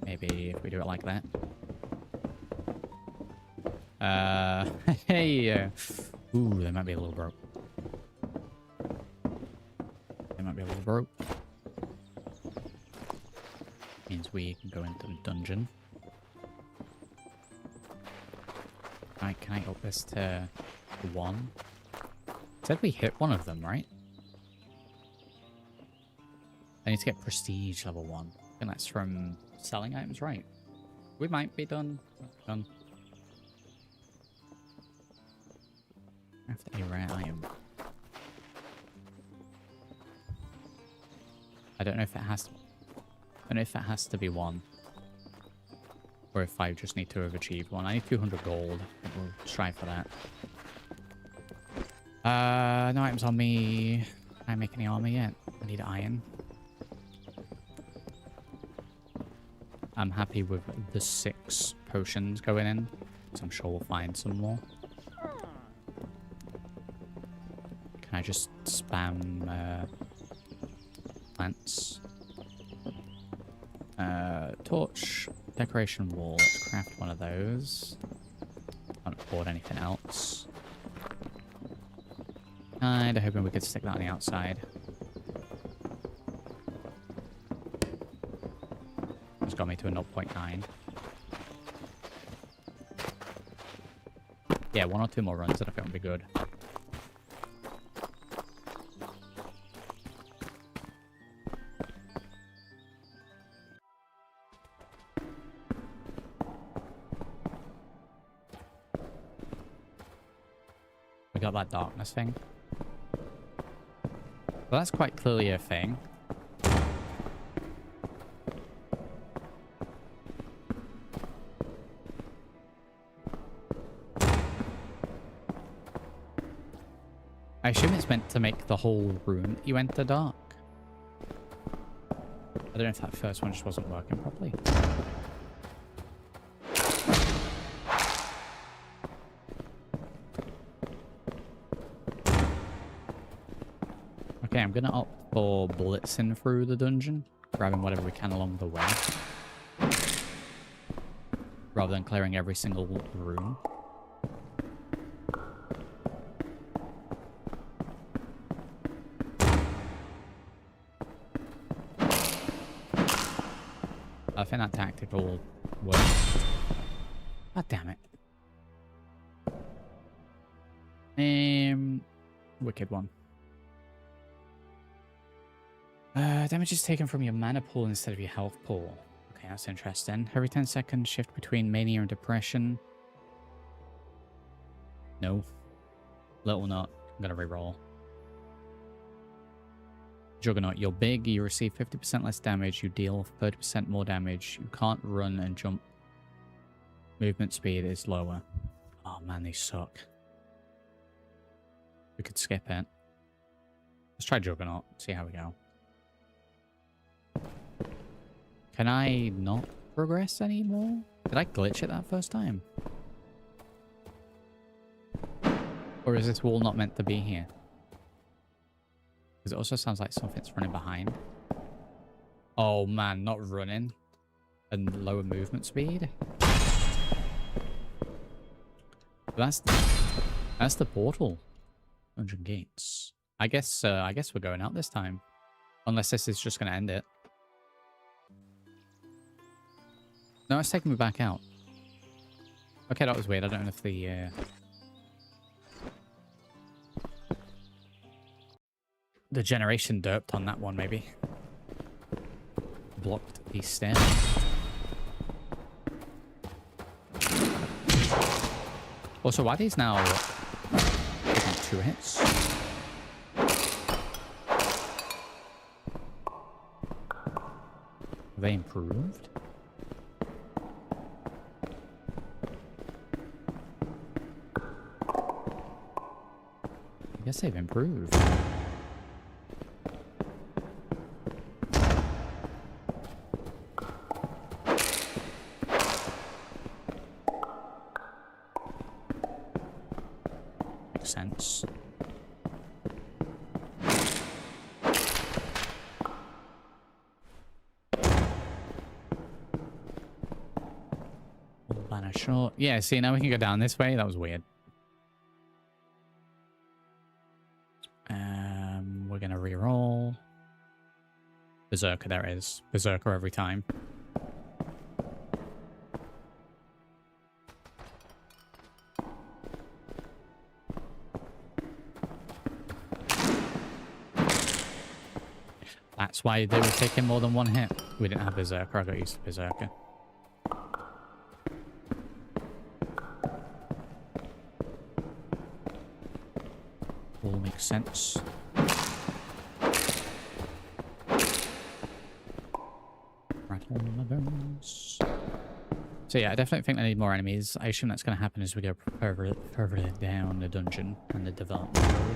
Maybe if we do it like that. Hey! Ooh, they might be a little broke. They might be a little broke. Means we can go into the dungeon. Right, can I up this to 1? Said we hit one of them, right? I need to get prestige level 1. And that's from selling items, right? We might be done. Done. After a rare item. I don't know if it has to... I don't know if that has to be 1. Or if I just need to have achieved 1. I need 200 gold. I think we'll try for that. No items on me. Can I make any armor yet? I need iron. I'm happy with the 6 potions going in. So I'm sure we'll find some more. Can I just spam plants? Torch, decoration wall. Let's craft one of those. Can't afford anything else. Kinda hoping we could stick that on the outside. It's got me to a 0.9. Yeah, 1 or 2 more runs and I think would be good. We got that darkness thing. Well, that's quite clearly a thing. I assume it's meant to make the whole room that you enter dark. I don't know if that first one just wasn't working properly. Okay, I'm gonna opt for blitzing through the dungeon, grabbing whatever we can along the way, rather than clearing every single room. I think that tactic will work. God damn it. Wicked one. Damage is taken from your mana pool instead of your health pool. Okay, that's interesting. Every 10 seconds, shift between mania and depression. No. Little not. I'm gonna reroll. Juggernaut, you're big, you receive 50% less damage, you deal 30% more damage, you can't run and jump. Movement speed is lower. Oh man, these suck. We could skip it. Let's try Juggernaut, see how we go. Can I not progress anymore? Did I glitch it that first time? Or is this wall not meant to be here? Because it also sounds like something's running behind. Oh man, not running. And lower movement speed. That's the portal. 100 gates. I guess we're going out this time. Unless this is just gonna end it. No, it's taking me back out. Okay, that was weird. I don't know if the generation derped on that one, maybe. Blocked the stairs. Also, why are these now taking 2 hits? Have they improved? I guess they've improved. Makes sense. Banner short. Yeah, see, now we can go down this way. That was weird. We're gonna reroll. Berserker, there it is. Berserker every time. That's why they were taking more than 1 hit. We didn't have Berserker. I got used to Berserker. All makes sense. Rattle my bones. So yeah, I definitely think I need more enemies. I assume that's going to happen as we go further down the dungeon and the development road.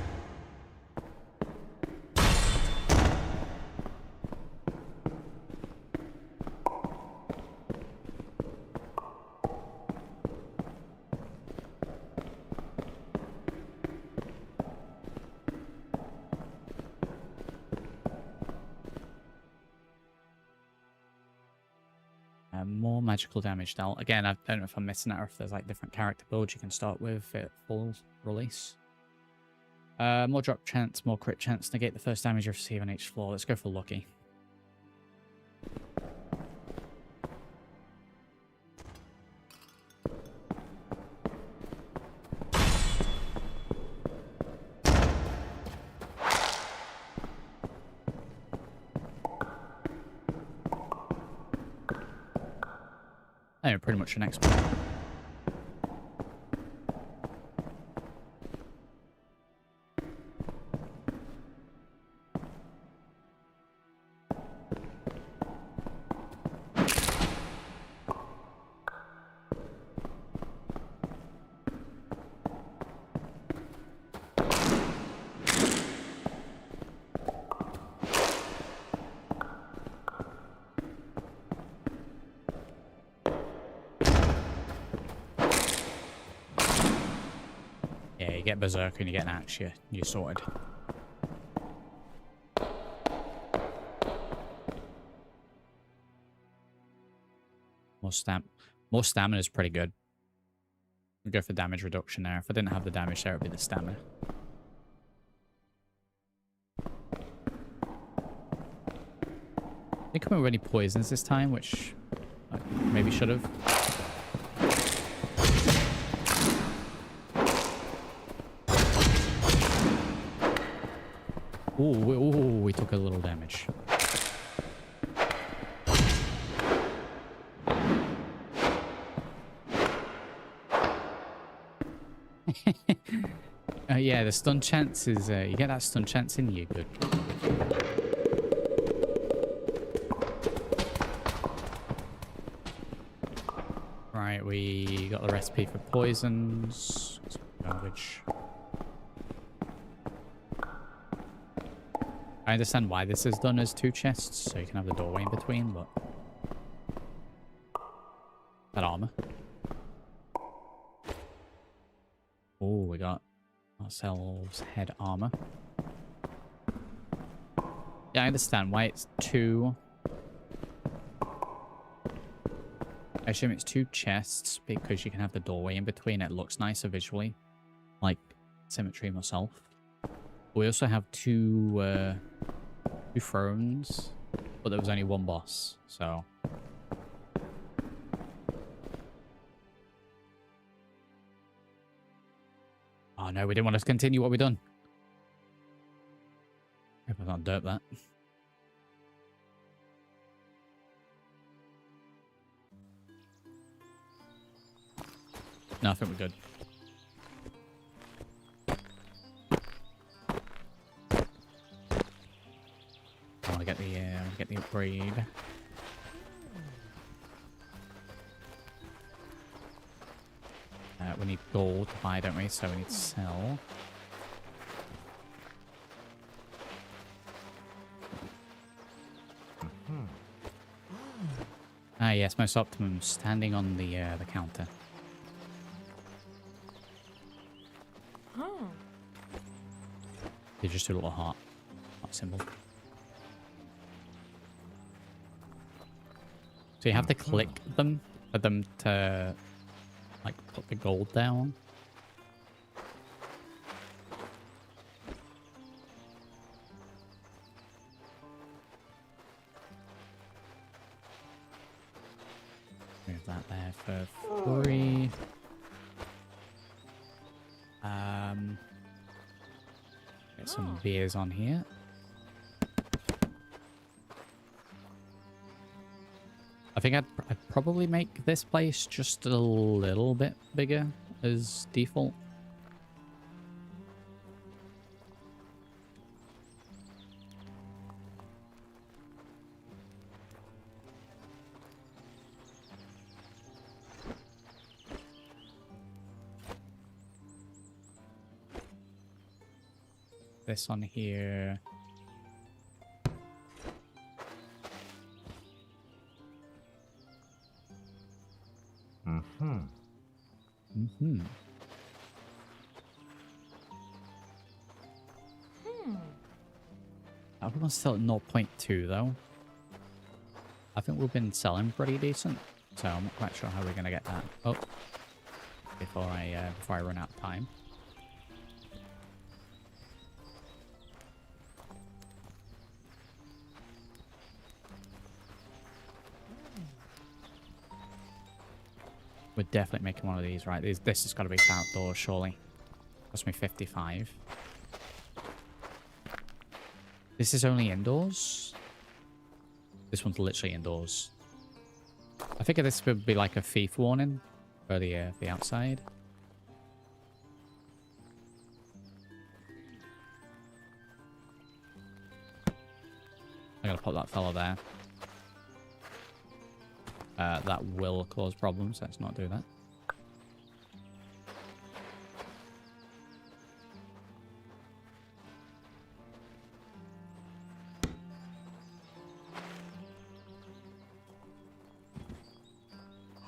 More magical damage dealt. Again, I don't know if I'm missing it or if there's like different character builds you can start with at full release. More drop chance, more crit chance. Negate the first damage you receive on each floor. Let's go for lucky. Oh, pretty much an expert. Yeah, you get Berserker and you get an axe, you're sorted. More stamina is pretty good. We'll go for damage reduction there. If I didn't have the damage there, it would be the stamina. I think I'm already poisons this time, which I maybe should have. Ooh, we took a little damage. Yeah, the stun chance is, you get that stun chance in, you're good. Right, we got the recipe for poisons. Garbage. I understand why this is done as 2 chests, so you can have the doorway in between, but... That armor. Oh, we got ourselves head armor. Yeah, I understand why it's 2. I assume it's 2 chests because you can have the doorway in between. It looks nicer visually, like Symmetry myself. We also have 2 thrones, but there was only 1 boss, so... Oh no, we didn't want to continue what we done. Hope I don't derp that. No, I think we're good. I want to get the upgrade. We need gold to buy, don't we? So we need to sell. Ah, yes, most optimum standing on the counter. They just do a little heart symbol. So you have to click them for them to, like, put the gold down. Move that there for free. Get some beers on here. I think I'd probably make this place just a little bit bigger as default. This on here. Everyone's still at 0.2 though. I I think we've been selling pretty decent. So I'm not quite sure how we're going to get that up before I run out of time. We're definitely making one of these, right? This has got to be outdoors, surely. Cost me 55. This is only indoors? This one's literally indoors. I figure this would be like a thief warning for the outside. I gotta pop that fellow there. That will cause problems. Let's not do that.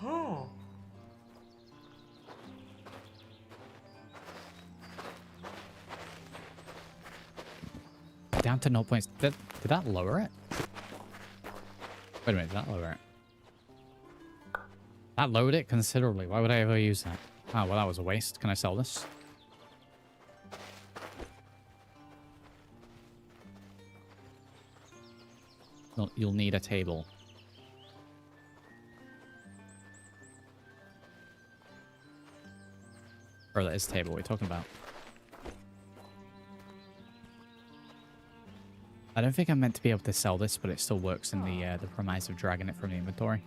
Oh. Down to 0 points. Did that lower it? Wait a minute, did that lower it? That lowered it considerably. Why would I ever use that? Oh, well, that was a waste. Can I sell this? Well, you'll need a table. Or that is table. What are you talking about? I don't think I'm meant to be able to sell this, but it still works in the premise of dragging it from the inventory.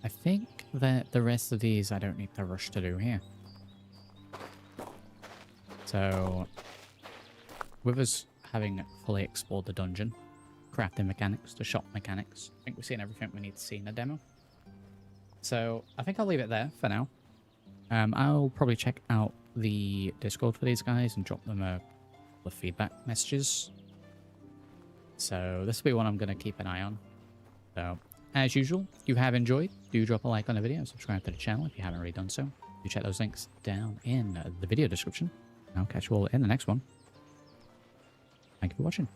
I think that the rest of these I don't need to rush to do here. So, with us having fully explored the dungeon, crafting mechanics to shop mechanics, I think we've seen everything we need to see in the demo. So, I think I'll leave it there for now. I'll probably check out the Discord for these guys and drop them a couple of feedback messages. So, this will be one I'm going to keep an eye on. So, as usual, if you have enjoyed, do drop a like on the video, subscribe to the channel if you haven't already done so. Do check those links down in the video description. I'll catch you all in the next one. Thank you for watching.